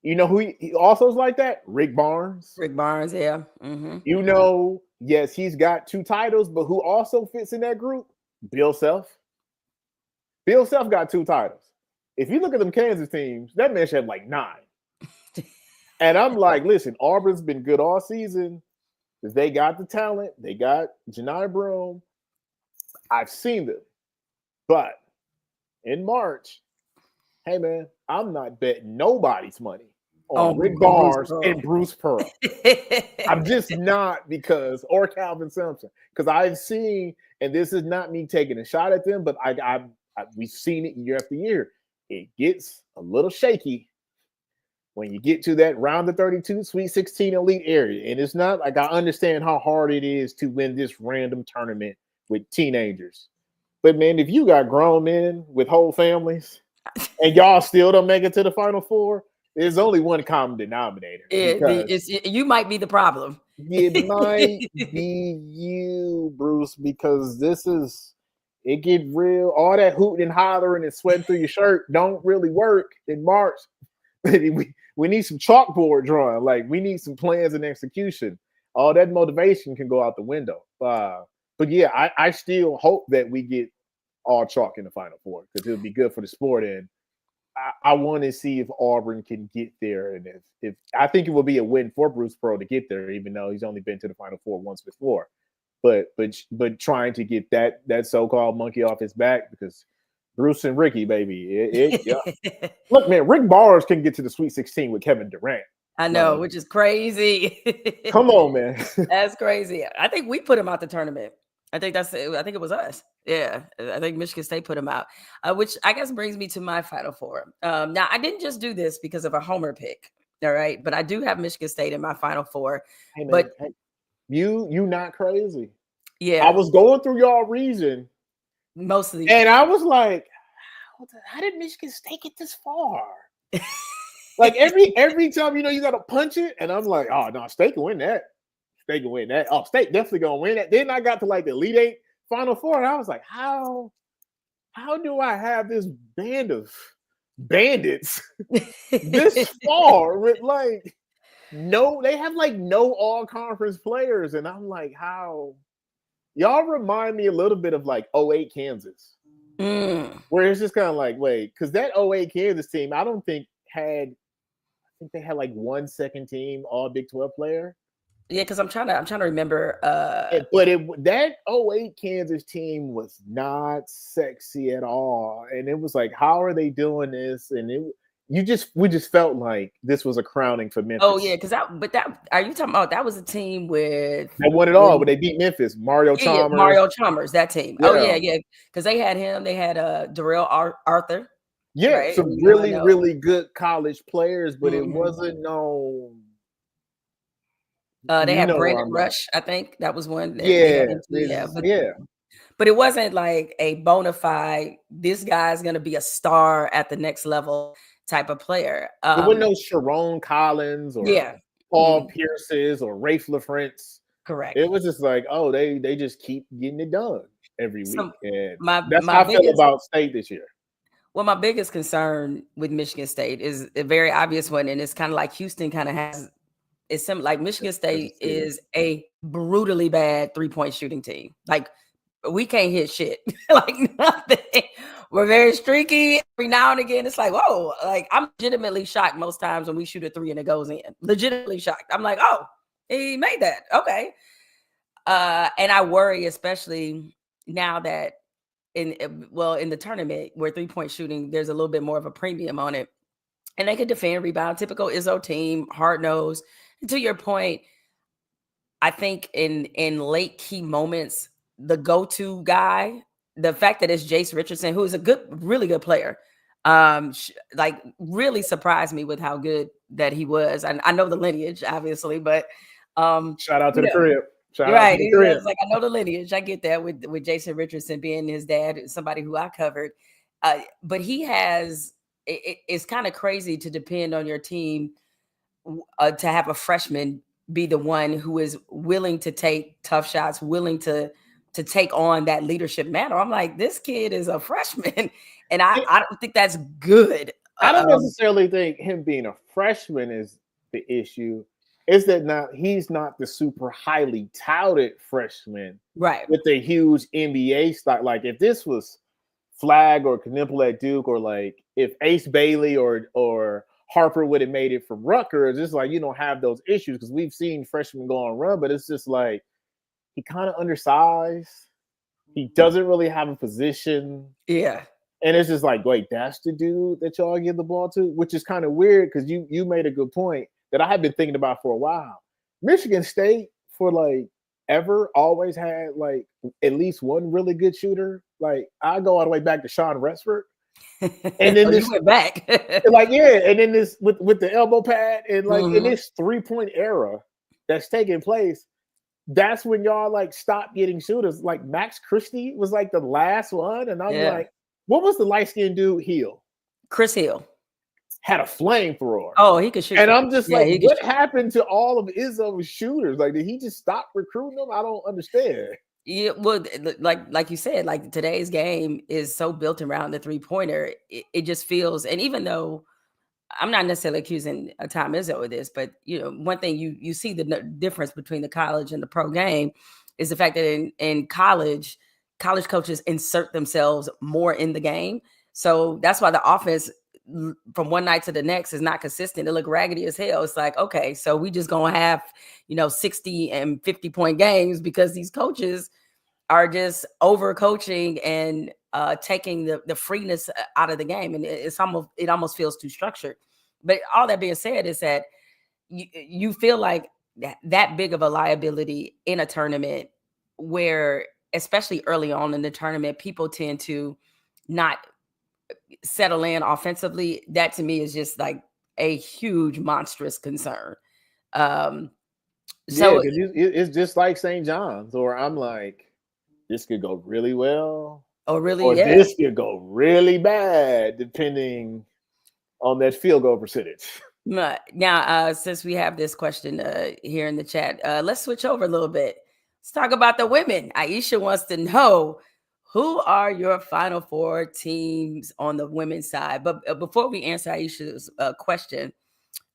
You know who he also is like that? Rick Barnes. Rick Barnes, yeah. Mm-hmm. Yes, he's got 2 titles, but who also fits in that group? Bill Self. Bill Self got 2 titles. If you look at them Kansas teams, that man should have like 9. And I'm like, listen, Auburn's been good all season. They got the talent. They got Janai Broome. I've seen them. But in March, hey, man, I'm not betting nobody's money on Rick Barnes and Bruce Pearl. I'm just not or Calvin Simpson, because I've seen, and this is not me taking a shot at them, but we've seen it year after year. It gets a little shaky when you get to that round of 32 Sweet 16 elite area. And it's not like I understand how hard it is to win this random tournament with teenagers. But man, if you got grown men with whole families and y'all still don't make it to the Final Four, there's only one common denominator. You might be the problem. It might be you, Bruce, because it get real. All that hooting and hollering and sweating through your shirt don't really work in March. We need some chalkboard drawing. Like, we need some plans and execution. All that motivation can go out the window. But yeah, I still hope that we get all chalk in the Final Four, because it would be good for the sport. And I want to see if Auburn can get there. And if I think it will be a win for Bruce Pearl to get there, even though he's only been to the Final Four once before. But trying to get that so-called monkey off his back, because Bruce and Ricky, baby. Yeah. Look, man, Rick Barnes can get to the Sweet 16 with Kevin Durant. I know, which is crazy. Come on, man. That's crazy. I think we put him out the tournament. I think it was us. Yeah, I think Michigan State put him out, which I guess brings me to my Final Four. Now, I didn't just do this because of a homer pick, all right? But I do have Michigan State in my Final Four. Hey, man, you not crazy. Yeah. I was going through y'all reason. Most of these. And I was like, how did Michigan State get this far? Like, every time, you got to punch it. And I'm like, oh, no, State can win that. State can win that. Oh, State definitely going to win that. Then I got to like the Elite Eight, Final Four, and I was like, how do I have this band of bandits this far with like they have like no all-conference players, and I'm like, how? Y'all remind me a little bit of like 08 Kansas, where it's just kind of like, wait, because that 08 Kansas team, I think they had like one second team all Big 12 player. Yeah, because I'm trying to remember. But that 08 Kansas team was not sexy at all, and it was like, how are they doing this? And we just felt like this was a crowning for Memphis. Oh yeah, because are you talking about that was a team with they won it all, but they beat Memphis. Mario Chalmers, that team. Yeah. Oh yeah, because they had him. They had Darrell Arthur. Yeah, right? Some really really good college players, but it wasn't no. They had Brandon Rush, I think that was one. But it wasn't like a bona fide, this guy's going to be a star at the next level type of player. There wasn't no Sharon Collins or Paul Pierce's or Rafe LaFrance. Correct. It was just like, oh, they just keep getting it done every week. And that's how I feel about State this year. Well, my biggest concern with Michigan State is a very obvious one, and it's kind of like Houston kind of has. It's something like Michigan State is a brutally bad 3-point shooting team. Like, we can't hit shit. Like, nothing. We're very streaky. Every now and again, it's like, whoa. Like, I'm legitimately shocked most times when we shoot a 3 and it goes in. Legitimately shocked. I'm like, oh, he made that. Okay. And I worry, especially now that in the tournament where 3-point shooting, there's a little bit more of a premium on it. And they could defend, rebound, typical Izzo team, hard-nosed. To your point, I think in late key moments, the go-to guy, the fact that it's Jace Richardson, who is a really good player, like really surprised me with how good that he was. And I know the lineage, obviously, but shout out to the crib. Right. It's like, I know the lineage. I get that with Jason Richardson being his dad, somebody who I covered. But he has, it's kind of crazy to depend on your team to have a freshman be the one who is willing to take tough shots, willing to take on that leadership mantle. I'm like, this kid is a freshman, and I don't think that's good. I don't necessarily think him being a freshman is the issue. Is that he's not the super highly touted freshman, right? With a huge NBA stock. Like, if this was Flagg or Knipple at Duke, or like if Ace Bailey or Harper would have made it from Rutgers, it's like you don't have those issues because we've seen freshmen go on run, but it's just like he kind of undersized. He doesn't really have a position. Yeah. And it's just like, wait, that's the dude that y'all give the ball to, which is kind of weird because you made a good point that I have been thinking about for a while. Michigan State for like ever always had like at least one really good shooter. Like I go all the way back to Sean Restford, and then You went back. like and then this with the elbow pad and like in Mhm. this 3-point era that's taking place. That's when y'all like stopped getting shooters. Like Max Christie was like the last one, and I'm Yeah. like, what was the light skinned dude? Hill Chris Hill. had a flamethrower, Oh, he could shoot. and I'm just Yeah, like, he could what shoot. happened to all of Izzo's shooters? Like, did he just stop recruiting them? I don't understand. Yeah, well, like you said, like today's game is so built around the 3-pointer. It just feels, and even though I'm not necessarily accusing Tom Izzo of this, but one thing you see the difference between the college and the pro game is the fact that in college coaches insert themselves more in the game. So that's why the offense from one night to the next is not consistent. It look raggedy as hell. It's like, okay, so we just gonna have 60 and 50-point games because these coaches are just over coaching and taking the freeness out of the game, and it almost feels too structured. But all that being said is that you feel like that big of a liability in a tournament where, especially early on in the tournament, people tend to not settle in offensively. That to me is just like a huge monstrous concern. Um, Yeah, so, because it's just like St. John's, or I'm like, this could go really well, oh really, or yeah. this could go really bad, depending on that field goal percentage. Now, since we have this question here in the chat, let's switch over a little bit. Let's talk about the women. Aisha wants to know, who are your Final Four teams on the women's side? But before we answer Aisha's question,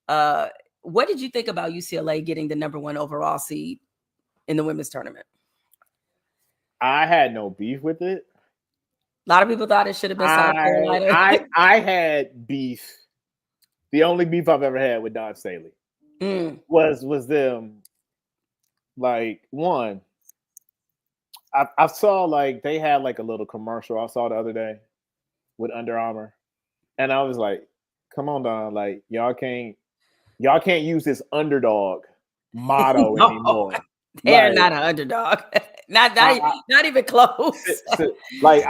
what did you think about UCLA getting the #1 overall seed in the women's tournament? I had no beef with it. A lot of people thought it should have been South Carolina. I had beef. The only beef I've ever had with Don Staley was them. Like one, I saw like they had like a little commercial I saw the other day with Under Armour, and I was like, "Come on, Don! Like y'all can't use this underdog motto No, anymore." they're Like, not an underdog. not even close. like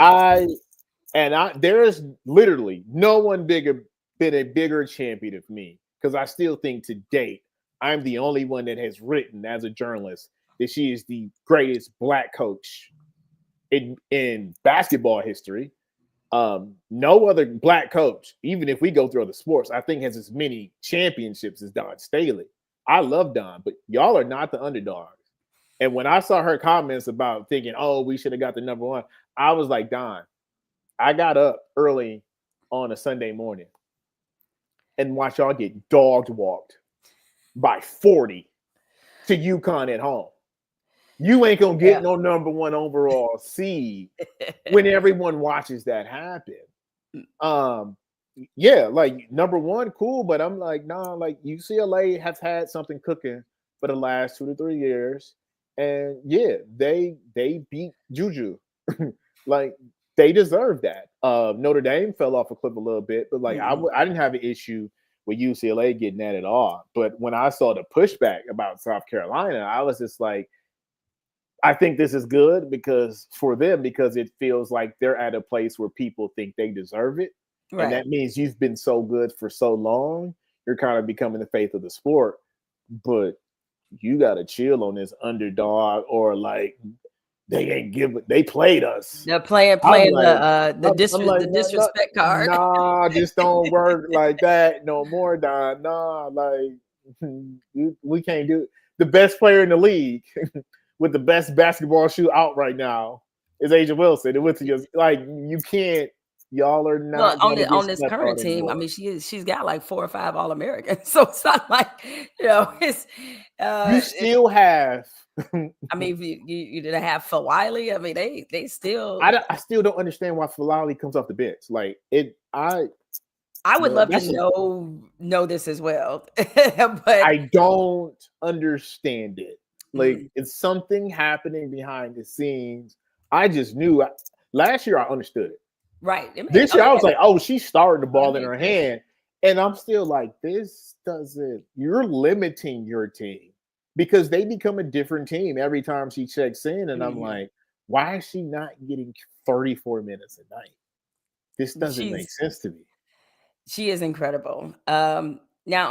there is literally no one been a bigger champion of me, because I still think to date I'm the only one that has written as a journalist that she is the greatest Black coach in basketball history. No other Black coach, even if we go through other sports, I think has as many championships as Don Staley. I love Don, but y'all are not the underdogs. And when I saw her comments about thinking, oh, we should have got the #1, I was like, Don, I got up early on a Sunday morning and watch y'all get dogged walked by 40 to UConn at home. You ain't gonna get no #1 overall seed when everyone watches that happen. Yeah, like #1, cool, but I'm like, nah, like UCLA has had something cooking for the last 2 to 3 years. And yeah, they beat Juju. Like they deserve that. Notre Dame fell off a cliff a little bit, but like I didn't have an issue with UCLA getting that at all. But when I saw the pushback about South Carolina, I was just like, I think this is good because it feels like they're at a place where people think they deserve it. Right. And that means you've been so good for so long, you're kind of becoming the faith of the sport. But you got to chill on this underdog, or like they played us. They're playing Like, the disrespect card. Nah, this don't work like that no more, Don. Nah, like we can't do it. The best player in the league with the best basketball shoe out right now is Asia Wilson. It went to your, like, you can't. Y'all are not on this current team. I mean, she's got like 4 or 5 All-Americans, so it's not like it's. You still have. I mean, you didn't have Wiley. I mean, they still. I still don't understand why Wiley comes off the bench. Like it, I would love to know this as well, but I don't understand it. Like it's something happening behind the scenes. I just knew last year I understood it. Right. This year, I was like, oh, she's starting the ball in made her sense. hand. And I'm still like, you're limiting your team because they become a different team every time she checks in. And I'm like, why is she not getting 34 minutes a night? This doesn't make sense to me. She is incredible. Now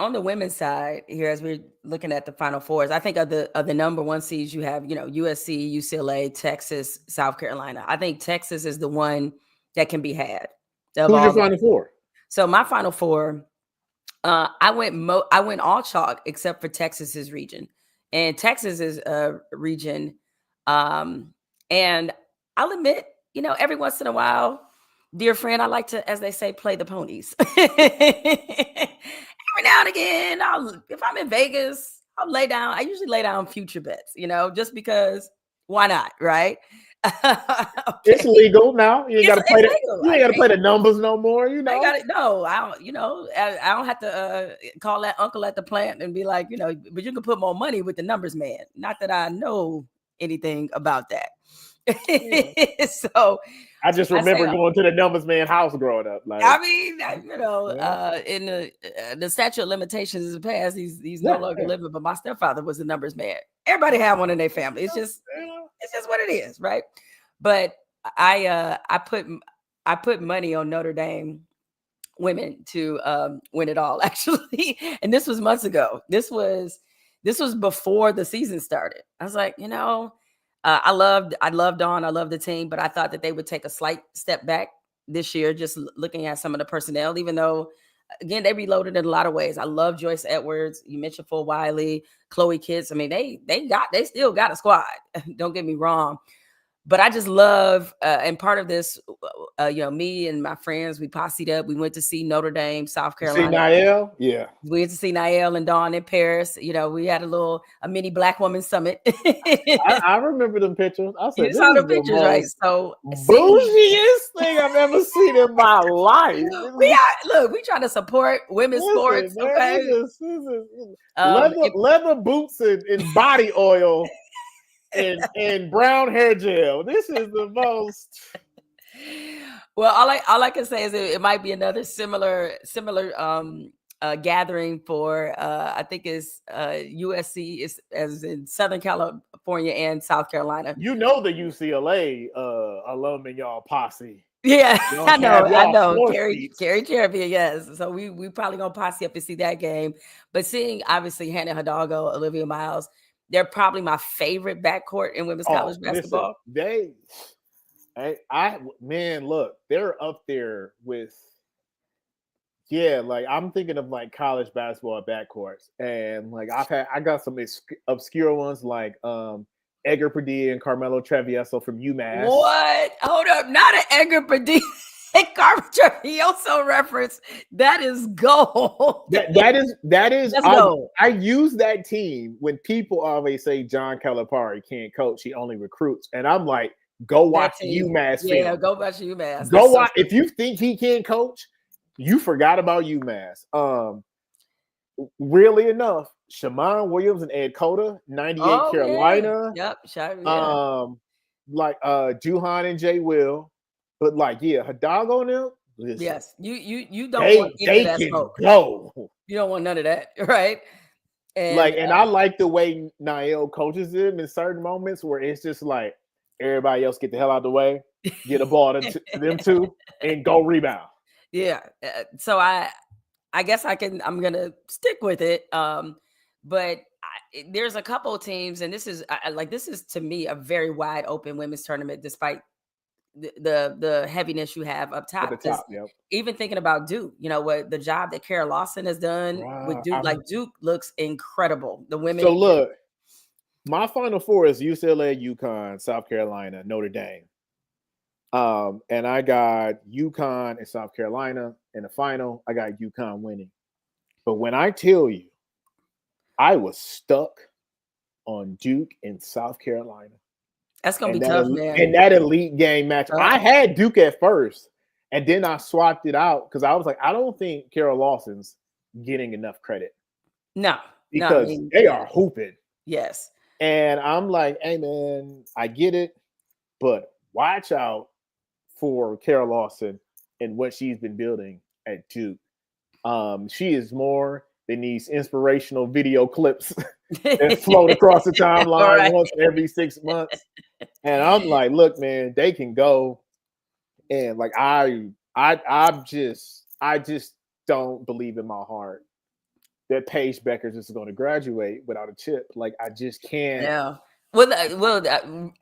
on the women's side here, as we're looking at the Final Fours, I think of the number one seeds you have, USC, UCLA, Texas, South Carolina. I think Texas is the one that can be had. Who's your Final Four? So my Final Four, I went all chalk except for Texas's region, and Texas is a region, and I'll admit, every once in a while, dear friend, I like to, as they say, play the ponies. Every now and again, if I'm in Vegas, I'll lay down. I usually lay down future bets, just because why not, right? Okay. It's legal now. You ain't got to play the numbers no more. I got it. No, I don't. I don't have to call that uncle at the plant and be like, but you can put more money with the numbers, man. Not that I know anything about that. So I just remember going to the numbers man house growing up. Like, I mean, in the statute of limitations is passed. He's no longer living, but my stepfather was the numbers man. Everybody had one in their family. It's just what it is, right? But I put money on Notre Dame women to win it all, actually. And this was months ago. This was before the season started. I was like, I loved Dawn. I loved the team, but I thought that they would take a slight step back this year, just looking at some of the personnel, even though, again, they reloaded in a lot of ways. I love Joyce Edwards. You mentioned Full Wiley, Chloe Kitts. I mean, they still got a squad. Don't get me wrong. But I just love, and part of this, me and my friends, we posse up. We went to see Notre Dame, South Carolina. See Niall? Yeah. We went to see Niall and Dawn in Paris. We had a mini Black woman summit. I remember them pictures. I said, you saw the pictures, right? So bougiest thing I've ever seen in my life. We trying to support women's sports. Okay, leather boots and body oil. And brown hair gel. This is the most. Well, all I can say is it might be another similar gathering for I think is USC is as in Southern California and South Carolina. The UCLA alum in y'all posse. Yeah, I know. Carrie Cherubia, yes. So we probably gonna posse up and see that game. But seeing obviously Hannah Hidalgo, Olivia Miles. They're probably my favorite backcourt in women's college basketball. Listen, look, they're up there with, like I'm thinking of like college basketball backcourts, and like I got some obscure ones like Edgar Padilla and Carmelo Travieso from UMass. What? Hold up, not an Edgar Padilla. He also referenced that is gold. That is. I use that team when people always say John Calipari can't coach; he only recruits, and I'm like, go watch UMass. Yeah, go watch UMass. Go watch. If you think he can't coach, you forgot about UMass. Really enough, Shammond Williams and Ed Cota, 98 Carolina. Yeah. Yep. Like Juhan and Jay Will. But like, Hidalgo and them. Listen, yes, you don't want any of that smoke. Go. You don't want none of that, right? And I like the way Niall coaches them in certain moments where it's just like everybody else get the hell out of the way, get a ball to them two, and go rebound. Yeah. So I guess I'm gonna stick with it. But there's a couple of teams, and this is to me a very wide open women's tournament, despite the heaviness you have up top. Even thinking about Duke, what the job that Kara Lawson has done with Duke, Duke looks incredible. The women. So look, my Final Four is UCLA, UConn, South Carolina, Notre Dame. And I got UConn and South Carolina in the final. I got UConn winning. But when I tell you, I was stuck on Duke and South Carolina. That's going to be tough, man. And that elite game match. I had Duke at first, and then I swapped it out because I was like, I don't think Kara Lawson's getting enough credit. No. Because they are hooping. Yes. And I'm like, hey, man, I get it, but watch out for Carol Lawson and what she's been building at Duke. She is more than these inspirational video clips that float across the timeline Right. once every 6 months. And I'm like, look, man, they can go. And like I just don't believe in my heart that Paige Beckers is going to graduate without a chip. Like I just can't. Yeah. Well,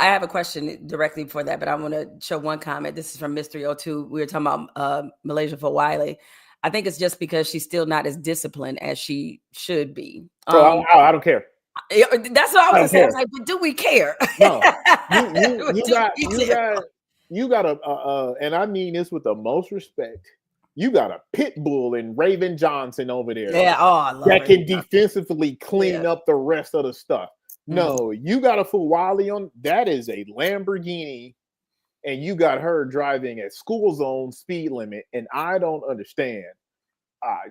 I have a question directly for that, but I want to show one comment. This is from Mystery 02. We were talking about Malaysia for Wiley. I think it's just because she's still not as disciplined as she should be. I don't care. That's what I was saying. I was like, but do we care? No, you got a, and I mean this with the most respect. You got a pit bull in Raven Johnson over there. Yeah, I love that can defensively clean up the rest of the stuff. No, you got a fool Wiley on. That is a Lamborghini, and you got her driving at school zone speed limit, and I don't understand.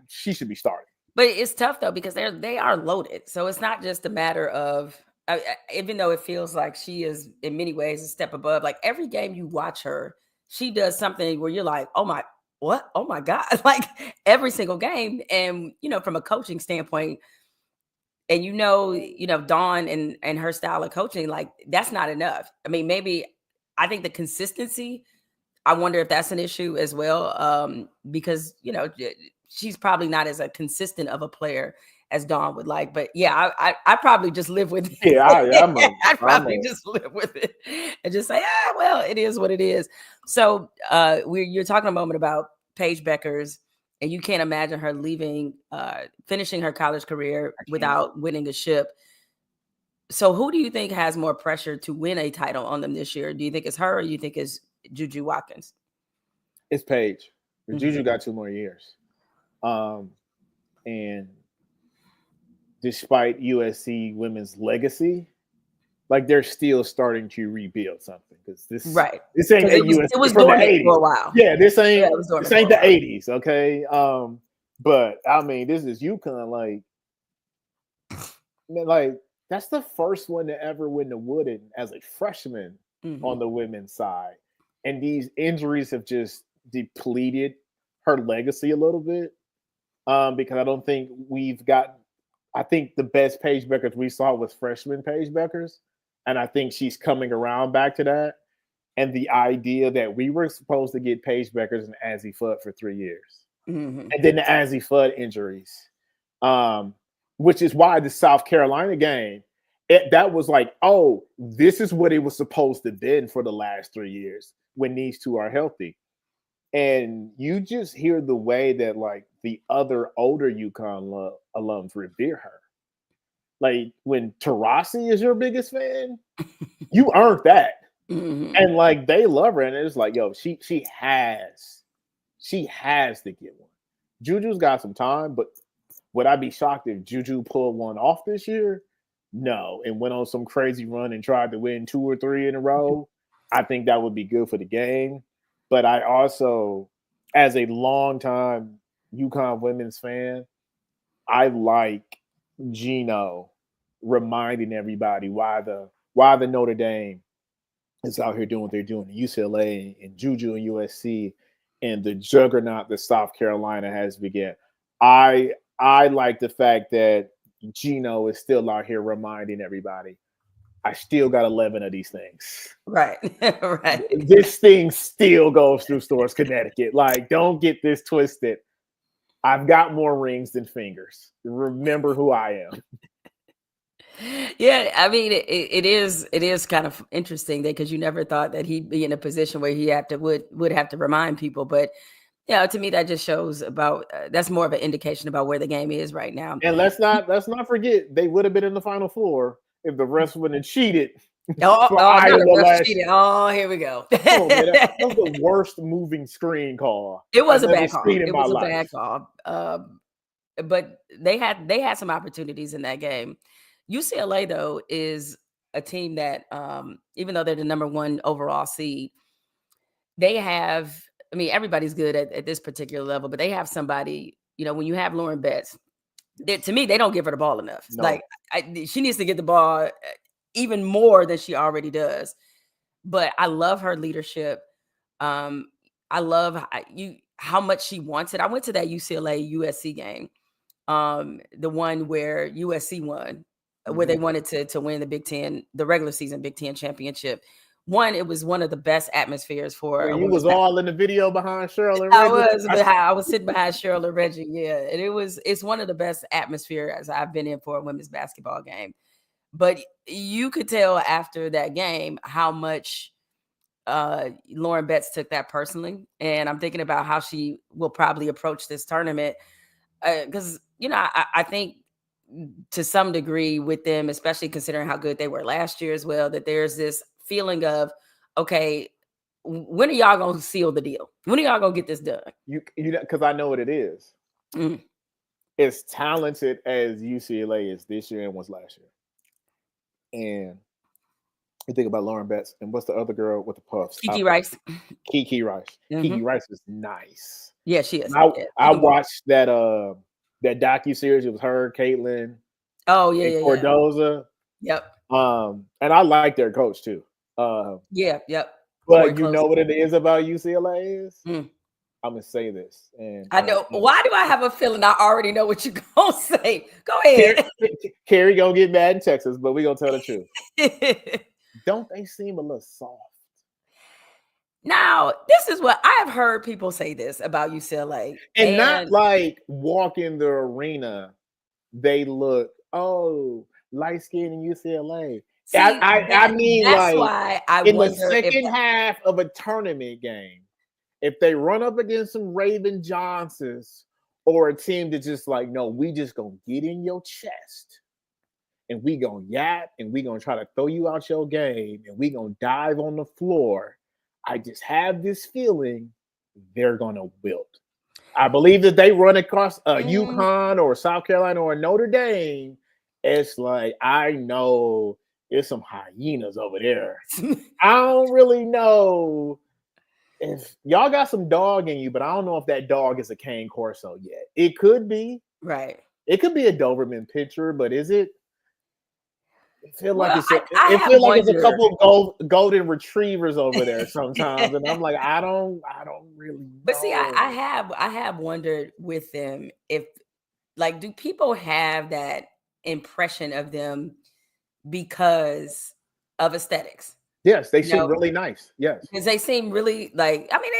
She should be starting. But it's tough though because they are loaded, so it's not just a matter of. Even though it feels like she is in many ways a step above, like every game you watch her, she does something where you're like, oh my, what? Oh my God, like every single game. And, from a coaching standpoint, and, Dawn and her style of coaching, like that's not enough. I mean, maybe I think the consistency, I wonder if that's an issue as well. Because, she's probably not as a consistent of a player as Dawn would like, but yeah, I probably just live with it. Yeah, I'd probably just live with it and just say, well, it is what it is. So you're talking a moment about Paige Beckers, and you can't imagine her leaving, finishing her college career without winning a ship. So who do you think has more pressure to win a title on them this year? Do you think it's her, or do you think it's Juju Watkins? It's Paige. Juju got 2 more years. And despite USC women's legacy, like they're still starting to rebuild something because this ain't USC. It was doing it for a while. Yeah, this ain't the 80s, okay? But I mean, this is UConn. Like that's the first one to ever win the Wooden as a freshman on the women's side, and these injuries have just depleted her legacy a little bit. Because I don't think I think the best Paige Beckers we saw was freshman Paige Beckers. And I think she's coming around back to that. And the idea that we were supposed to get Paige Beckers and Azzi Fudd for 3 years. And then the Azzi Fudd injuries. Which is why the South Carolina game, that was like, oh, this is what it was supposed to have been for the last 3 years when these two are healthy. And you just hear the way that like the other older UConn alums revere her. Like when Taurasi is your biggest fan, you earned that. And like they love her. And it's like, yo, she has to get one. Juju's got some time, but would I be shocked if Juju pulled one off this year? No. And went on some crazy run and tried to win 2 or 3 in a row. I think that would be good for the game. But I also, as a longtime UConn women's fan, I like Gino reminding everybody why the Notre Dame is out here doing what they're doing. UCLA and Juju and USC and the juggernaut that South Carolina has begun. I like the fact that Gino is still out here reminding everybody, I still got 11 of these things. Right. Right. This thing still goes through Stores, Connecticut. Like, don't get this twisted. I've got more rings than fingers. Remember who I am. Yeah, I mean, it is kind of interesting because you never thought that he'd be in a position where he would have to remind people. But to me, that just shows about that's more of an indication about where the game is right now. And let's not forget they would have been in the Final Four if the refs wouldn't have cheated. Oh, here we go. Oh, man, that was the worst moving screen call. It was a bad call. It was a bad call. But they had some opportunities in that game. UCLA though is a team that even though they're the number 1 overall seed, they have. I mean, everybody's good at this particular level, but they have somebody. When you have Lauren Betts, to me, they don't give her the ball enough. No. Like she needs to get the ball even more than she already does. But I love her leadership. I love how much she wants it. I went to that UCLA USC game, the one where USC won, where they wanted to win the Big Ten, the regular season Big Ten championship. It was one of the best atmospheres for When a you was women's. all in the video behind Cheryl and I Reggie. was sitting behind Cheryl and Reggie, yeah, and it's one of the best atmospheres I've been in for a women's basketball game. But you could tell after that game how much Lauren Betts took that personally, and I'm thinking about how she will probably approach this tournament, because I think to some degree with them, especially considering how good they were last year as well, that there's this feeling of, okay, when are y'all gonna seal the deal? When are y'all gonna get this done? You know, because I know what it is. Mm. As talented as UCLA is this year and was last year, and you think about Lauren Betts and what's the other girl with the puffs? Kiki Rice. Kiki Rice. Mhm. Kiki Rice is nice. Yeah, she is. I watched that docu-series. It was her, Caitlin. Oh yeah, Cordoza. Yep. And I like their coach too. Yep. But you know what it is about UCLA is? Mm. I'm gonna say this, and I know. Why do I have a feeling I already know what you're gonna say? Go ahead. Carrie gonna get mad in Texas, but we gonna tell the truth. Don't they seem a little soft? Now, this is what I have heard people say this about UCLA. And not like walk in the arena, they look, light skin in UCLA. See, I mean, that's like, why I in the second half of a tournament game, if they run up against some Raven Johnsons or a team that just like, no, we just gonna get in your chest and we gonna yap and we gonna try to throw you out your game and we gonna dive on the floor. I just have this feeling they're gonna wilt. I believe that they run across UConn or South Carolina or Notre Dame. It's like, I know there's some hyenas over there. I don't really know if y'all got some dog in you, but I don't know if that dog is a Cane Corso yet. It could be. Right. It could be a Doberman pitcher, but is it? It feels like it's a couple of golden retrievers over there sometimes, and I'm like, I don't really know. But see, I have wondered with them if, like, do people have that impression of them because of aesthetics? Yes, they seem really nice. Yes, because they seem really like. I mean,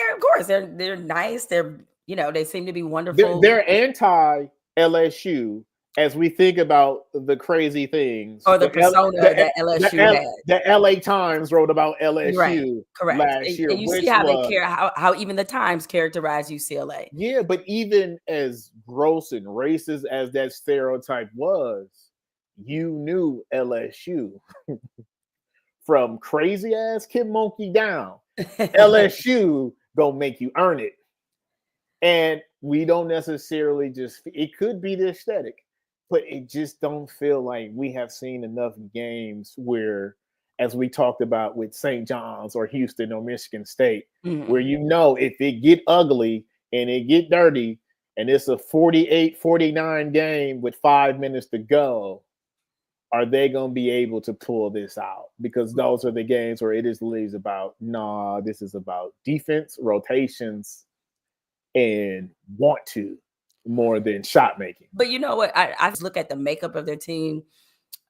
they're nice. They seem to be wonderful. They're anti LSU. As we think about the crazy things, or the persona that LSU had. The LA Times wrote about LSU last year. And you see how they care, how even the Times characterized UCLA. Yeah, but even as gross and racist as that stereotype was, you knew LSU from crazy ass Kid Monkey down. LSU gonna make you earn it. And we don't necessarily it could be the aesthetic. But it just don't feel like we have seen enough games where, as we talked about with St. John's or Houston or Michigan State, where if it get ugly and it get dirty and it's a 48-49 game with 5 minutes to go, are they going to be able to pull this out? Because those are the games where it is literally about, this is about defense, rotations, and want to. More than shot making. But you know what? I just look at the makeup of their team,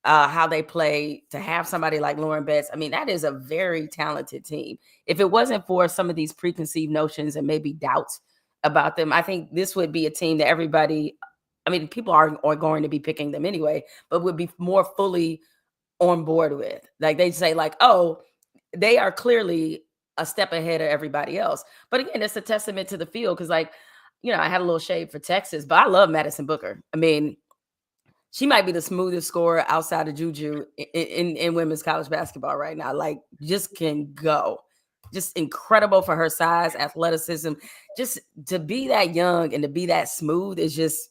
how they play, to have somebody like Lauren Betts. I mean, that is a very talented team. If it wasn't for some of these preconceived notions and maybe doubts about them, I think this would be a team that everybody, I mean, people are going to be picking them anyway, but would be more fully on board with. Like, they'd say like, oh, they are clearly a step ahead of everybody else. But again, it's a testament to the field, because like, I had a little shade for Texas, but I love Madison Booker. I mean, she might be the smoothest scorer outside of Juju in women's college basketball right now. Like, just can go. Just incredible for her size, athleticism. Just to be that young and to be that smooth is just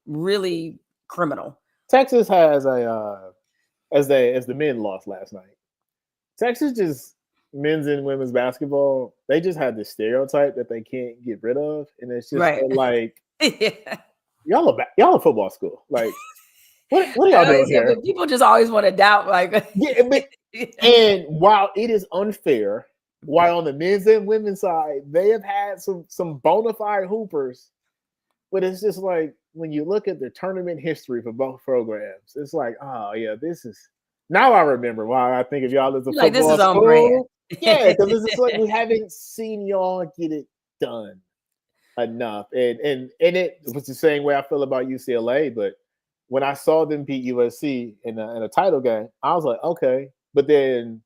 really criminal. Texas has as the men lost last night. Texas just, men's and women's basketball, they just had this stereotype that they can't get rid of, and it's just like, y'all a football school. Like, what are y'all doing here? People just always want to doubt, like, and while it is unfair While on the men's and women's side, they have had some bona fide hoopers. But it's just like when you look at the tournament history for both programs, it's like, oh yeah, this is now I remember why I think of y'all as a Like this football is on brand. school. Yeah, because it's just like we haven't seen y'all get it done enough. And it was the same way I feel about UCLA. But when I saw them beat USC in a title game, I was like, okay. But then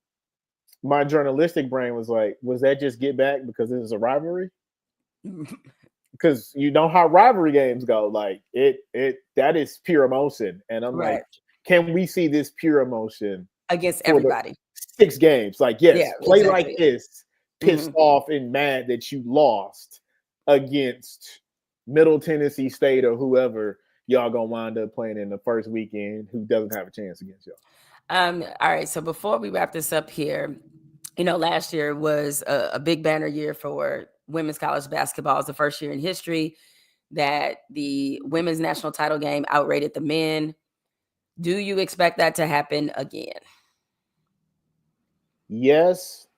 my journalistic brain was like, was that just get back because this is a rivalry? Because you know how rivalry games go. Like it that is pure emotion. And I'm Right. like, can we see this pure emotion Against for the everybody. 6 games? Like, Yeah, yes, play like exactly. this, pissed Mhm. off and mad that you lost against Middle Tennessee State or whoever y'all gonna wind up playing in the first weekend who doesn't have a chance against y'all. All right. So before we wrap this up here, last year was a big banner year for women's college basketball. It was the first year in history that the women's national title game outrated the men. Do you expect that to happen again? Yes,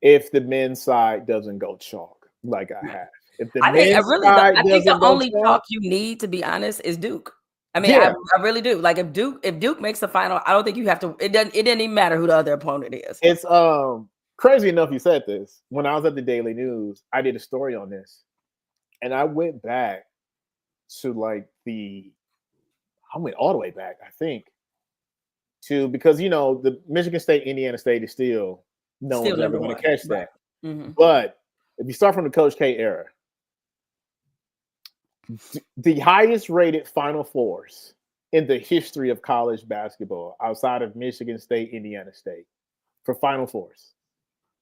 if the men's side doesn't go chalk like I have. If the I think men's side I think the doesn't go only chalk, chalk you need, to be honest, is Duke. I mean, yeah, I really do. Like if Duke makes the final, I don't think you have to. It doesn't even matter who the other opponent is. it's crazy enough you said this. When I was at the Daily News, I did a story on this. And I went back to like I went all the way back, I think, to because the Michigan State, Indiana State is still no Still one's ever number going to one, catch right? that. Hmm. But if you start from the Coach K era, the highest rated Final Fours in the history of college basketball outside of Michigan State, Indiana State for Final Fours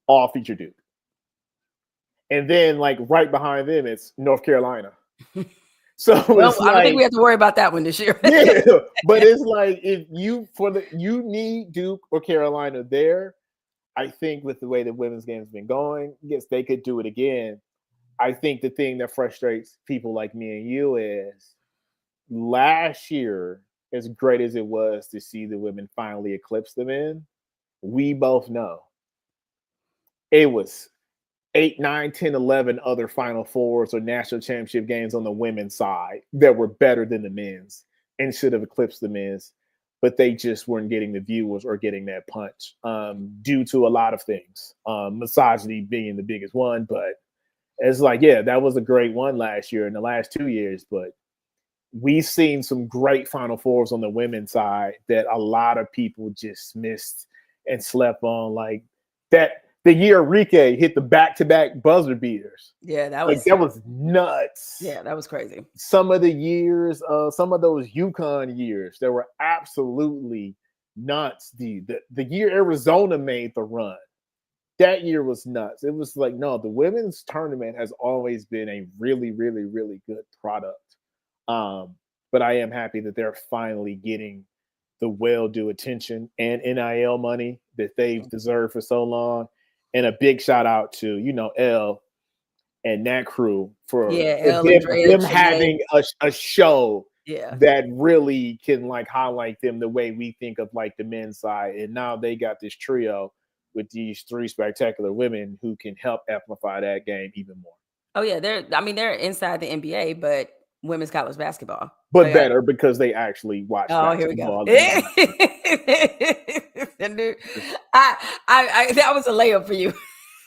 all feature Duke. And then like right behind them, it's North Carolina. So Well, it's I don't think we like, have to worry about that one this year. yeah, but it's like if you need Duke or Carolina there. I think with the way the women's game's been going, yes, they could do it again. I think the thing that frustrates people like me and you is last year, as great as it was to see the women finally eclipse the men, we both know it was 8, 9, 10, 11 other Final Fours or national championship games on the women's side that were better than the men's and should have eclipsed the men's, but they just weren't getting the viewers or getting that punch due to a lot of things. Misogyny being the biggest one, but it's like, yeah, that was a great one last year in the last 2 years, but we've seen some great Final Fours on the women's side that a lot of people just missed and slept on. Like that, the year Enrique hit the back-to-back buzzer beaters. Yeah, that Like was that was nuts. yeah, that was crazy. Some of the years, some of those UConn years that were absolutely nuts. The year Arizona made the run, that year was nuts. It was like, no, the women's tournament has always been a really, really, really good product. But I am happy that they're finally getting the well-due attention and NIL money that they've deserved for so long. And a big shout out to, L and that crew Yeah, for Elle and Drea them and Shanae. having a show Yeah. that really can like highlight them the way we think of like the men's side. And now they got this trio with these 3 spectacular women who can help amplify that game even more. Oh yeah, they're inside the NBA, but women's college basketball. But They got better because they actually watch oh, here we go. basketball. And dude, I that was a layup for you.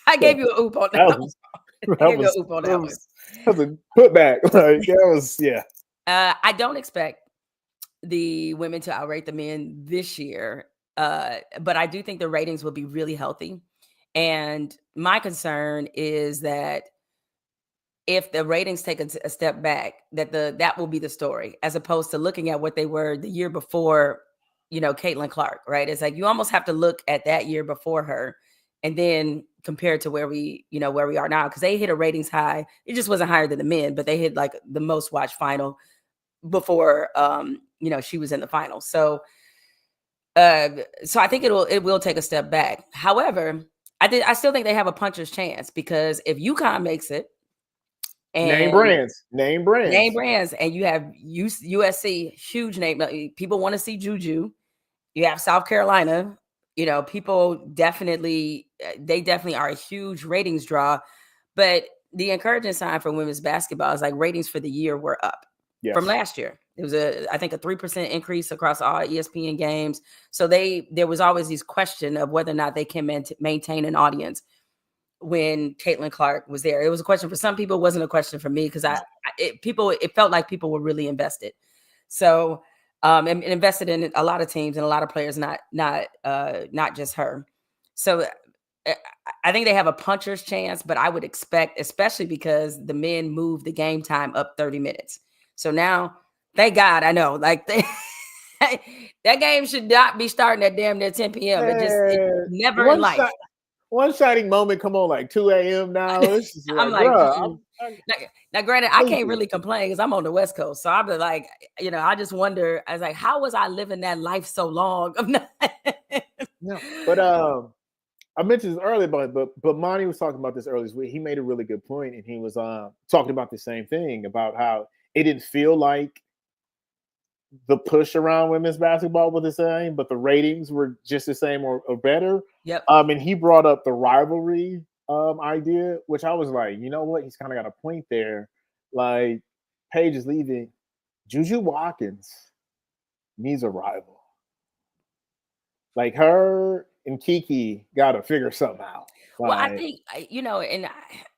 I gave you a oop on that. That was I gave you a oop on that one. that was a putback. Like that was I don't expect the women to outrate the men this year, but I do think the ratings will be really healthy. And my concern is that if the ratings take a step back, that will be the story, as opposed to looking at what they were the year before, Caitlin Clark, right? It's like you almost have to look at that year before her and then compare it to where we are now, because they hit a ratings high. It just wasn't higher than the men, but they hit like the most watched final before she was in the final. So I think it will take a step back. However, I still think they have a puncher's chance, because if UConn makes it, name and brands, and you have USC, huge name. People want to see Juju. You have South Carolina, people definitely are a huge ratings draw. But the encouraging sign for women's basketball is like ratings for the year were up from last year. It was I think a 3% increase across all ESPN games. So there was always this question of whether or not they can maintain an audience when Caitlin Clark was there. It was a question for some people. It wasn't a question for me because it felt like people were really invested. So and invested in a lot of teams and a lot of players, not just her. So I think they have a puncher's chance, but I would expect, especially because the men moved the game time up 30 minutes. So now, thank God, I know, like that game should not be starting at damn near 10 p.m. It never in life. One shining moment come on like 2 a.m. now. It's just I'm like, now granted, I can't really complain because I'm on the West Coast. So I'll be like, I just wonder, I was like, how was I living that life so long? No, but I mentioned this earlier, but Monty was talking about this earlier this week. He made a really good point, and he was talking about the same thing about how it didn't feel like the push around women's basketball was the same, but the ratings were just the same or better. Yep. And he brought up the rivalry idea, which I was like, you know what? He's kind of got a point there. Like, Paige is leaving. Juju Watkins needs a rival. Like, her and Kiki got to figure something out. Well, I think, and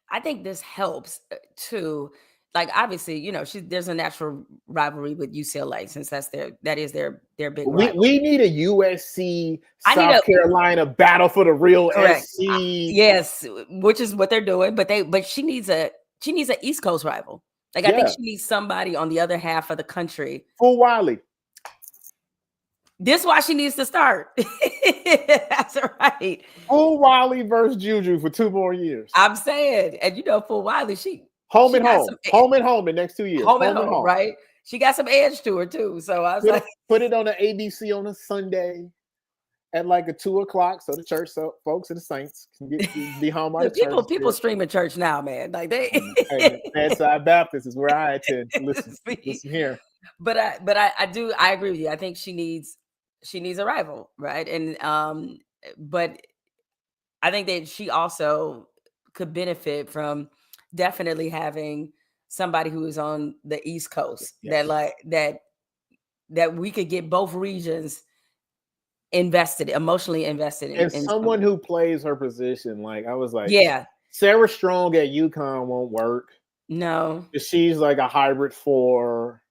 I think this helps too. Like, obviously, there's a natural rivalry with UCLA since that is their big rival. We need a USC South Carolina battle for the real SC. Yes, which is what they're doing. But she needs a East Coast rival. Like, I think she needs somebody on the other half of the country. Full Wiley. This is why she needs to start. That's right. Full Wiley versus Juju for 2 more years. I'm saying, and Full Wiley, home and home the next 2 years. Home and home, right? She got some edge to her too. So I was put it on the ABC on a Sunday at like a 2:00, so the church folks and the saints can be home by the church. People streaming church now, man. Like they Bedside Baptist is where I attend. Listen here. But I agree with you. I think she needs a rival, right? And but I think that she also could benefit from definitely having somebody who is on the East Coast that we could get both regions emotionally invested in. And someone who plays her position. Like, I was like, yeah, Sarah Strong at UConn won't work. No. She's like a hybrid 4.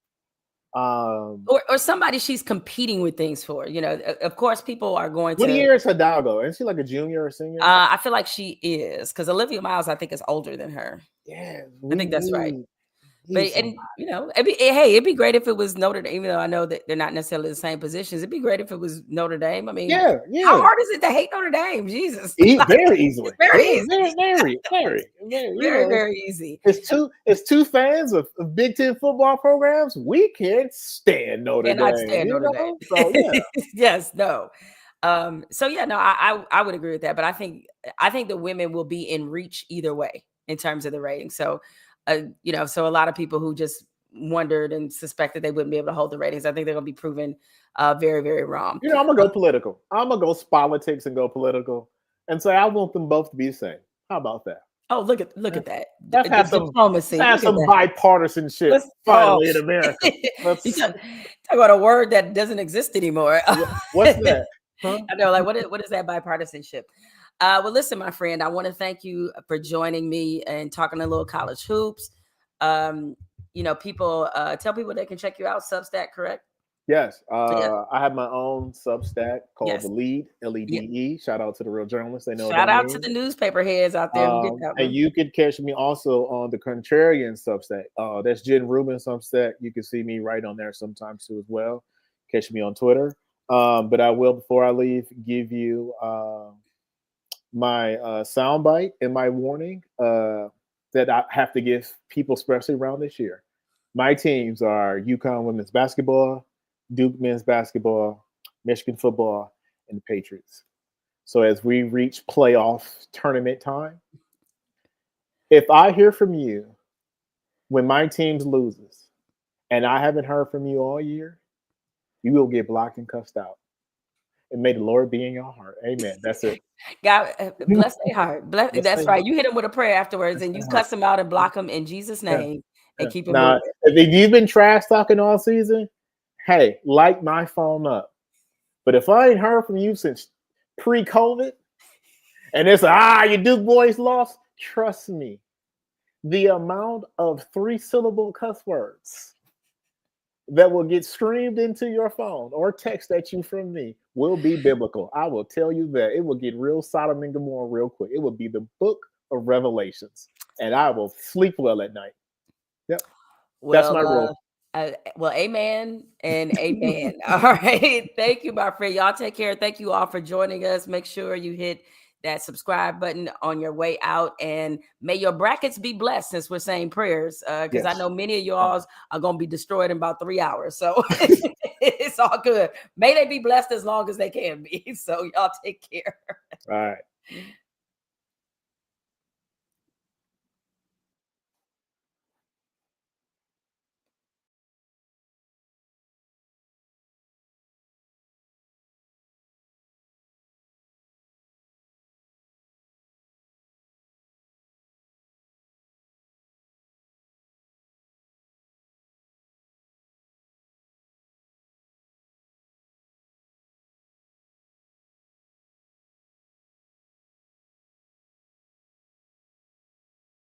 Or somebody she's competing with things for. Of course, people are going to. What year is Hidalgo? Isn't she like a junior or senior? I feel like she is, because Olivia Miles, I think, is older than her. Yeah, I think that's right. But it'd be great if it was Notre Dame, even though I know that they're not necessarily the same positions. It'd be great if it was Notre Dame. I mean, yeah. How hard is it to hate Notre Dame? Jesus, very easily. Very easy. Very easy. It's two fans of Big Ten football programs. We can't stand Notre Dame. Cannot stand Notre Dame. So, yeah. Yes, no. I would agree with that. But I think the women will be in reach either way in terms of the rating. So. So a lot of people who just wondered and suspected they wouldn't be able to hold the ratings, I think they're going to be proven very, very wrong. I'm going to go political. I'm going to go politics and go political and say I want them both to be the same. How about that? Oh, look at that. Let's have some diplomacy. Let's have some bipartisanship finally in America. Talk about a word that doesn't exist anymore. What's that? Huh? I know, like, what is that bipartisanship? Well, listen, my friend, I want to thank you for joining me and talking a little college hoops. People tell people they can check you out. Substack, correct? Yes. I have my own Substack called The Lead, LEDE. Shout out to the real journalists. They know. Shout out to the newspaper heads out there. And you can catch me also on the Contrarian Substack. That's Jen Rubin Substack. You can see me right on there sometimes too as well. Catch me on Twitter. But I will, before I leave, give you my soundbite and my warning that I have to give people, especially around this year. My teams are UConn women's basketball, Duke men's basketball, Michigan football, and the Patriots. So as we reach playoff tournament time, if I hear from you when my team loses and I haven't heard from you all year, you will get blocked and cussed out. And may the Lord be in your heart. Amen. That's it. God bless their heart. Bless That's their right. heart. You hit them with a prayer afterwards, Bless and you their heart. cuss them out and block them in Jesus' Yeah. name, Yeah. and keep it Now, moving. if you've been trash talking all season, hey, light my phone up. But if I ain't heard from you since pre-COVID, and it's your Duke boys lost, trust me, the amount of 3-syllable cuss words that will get streamed into your phone or text at you from me will be biblical. I will tell you that. It will get real Sodom and Gomorrah real quick. It will be the book of Revelations, and I will sleep well at night. Yep. That's my rule. Well, amen and amen. All right. Thank you, my friend. Y'all take care. Thank you all for joining us. Make sure you hit that subscribe button on your way out, and may your brackets be blessed, since we're saying prayers, because I know many of y'all are going to be destroyed in about 3 hours. So it's all good. May they be blessed as long as they can be. So y'all take care. All right.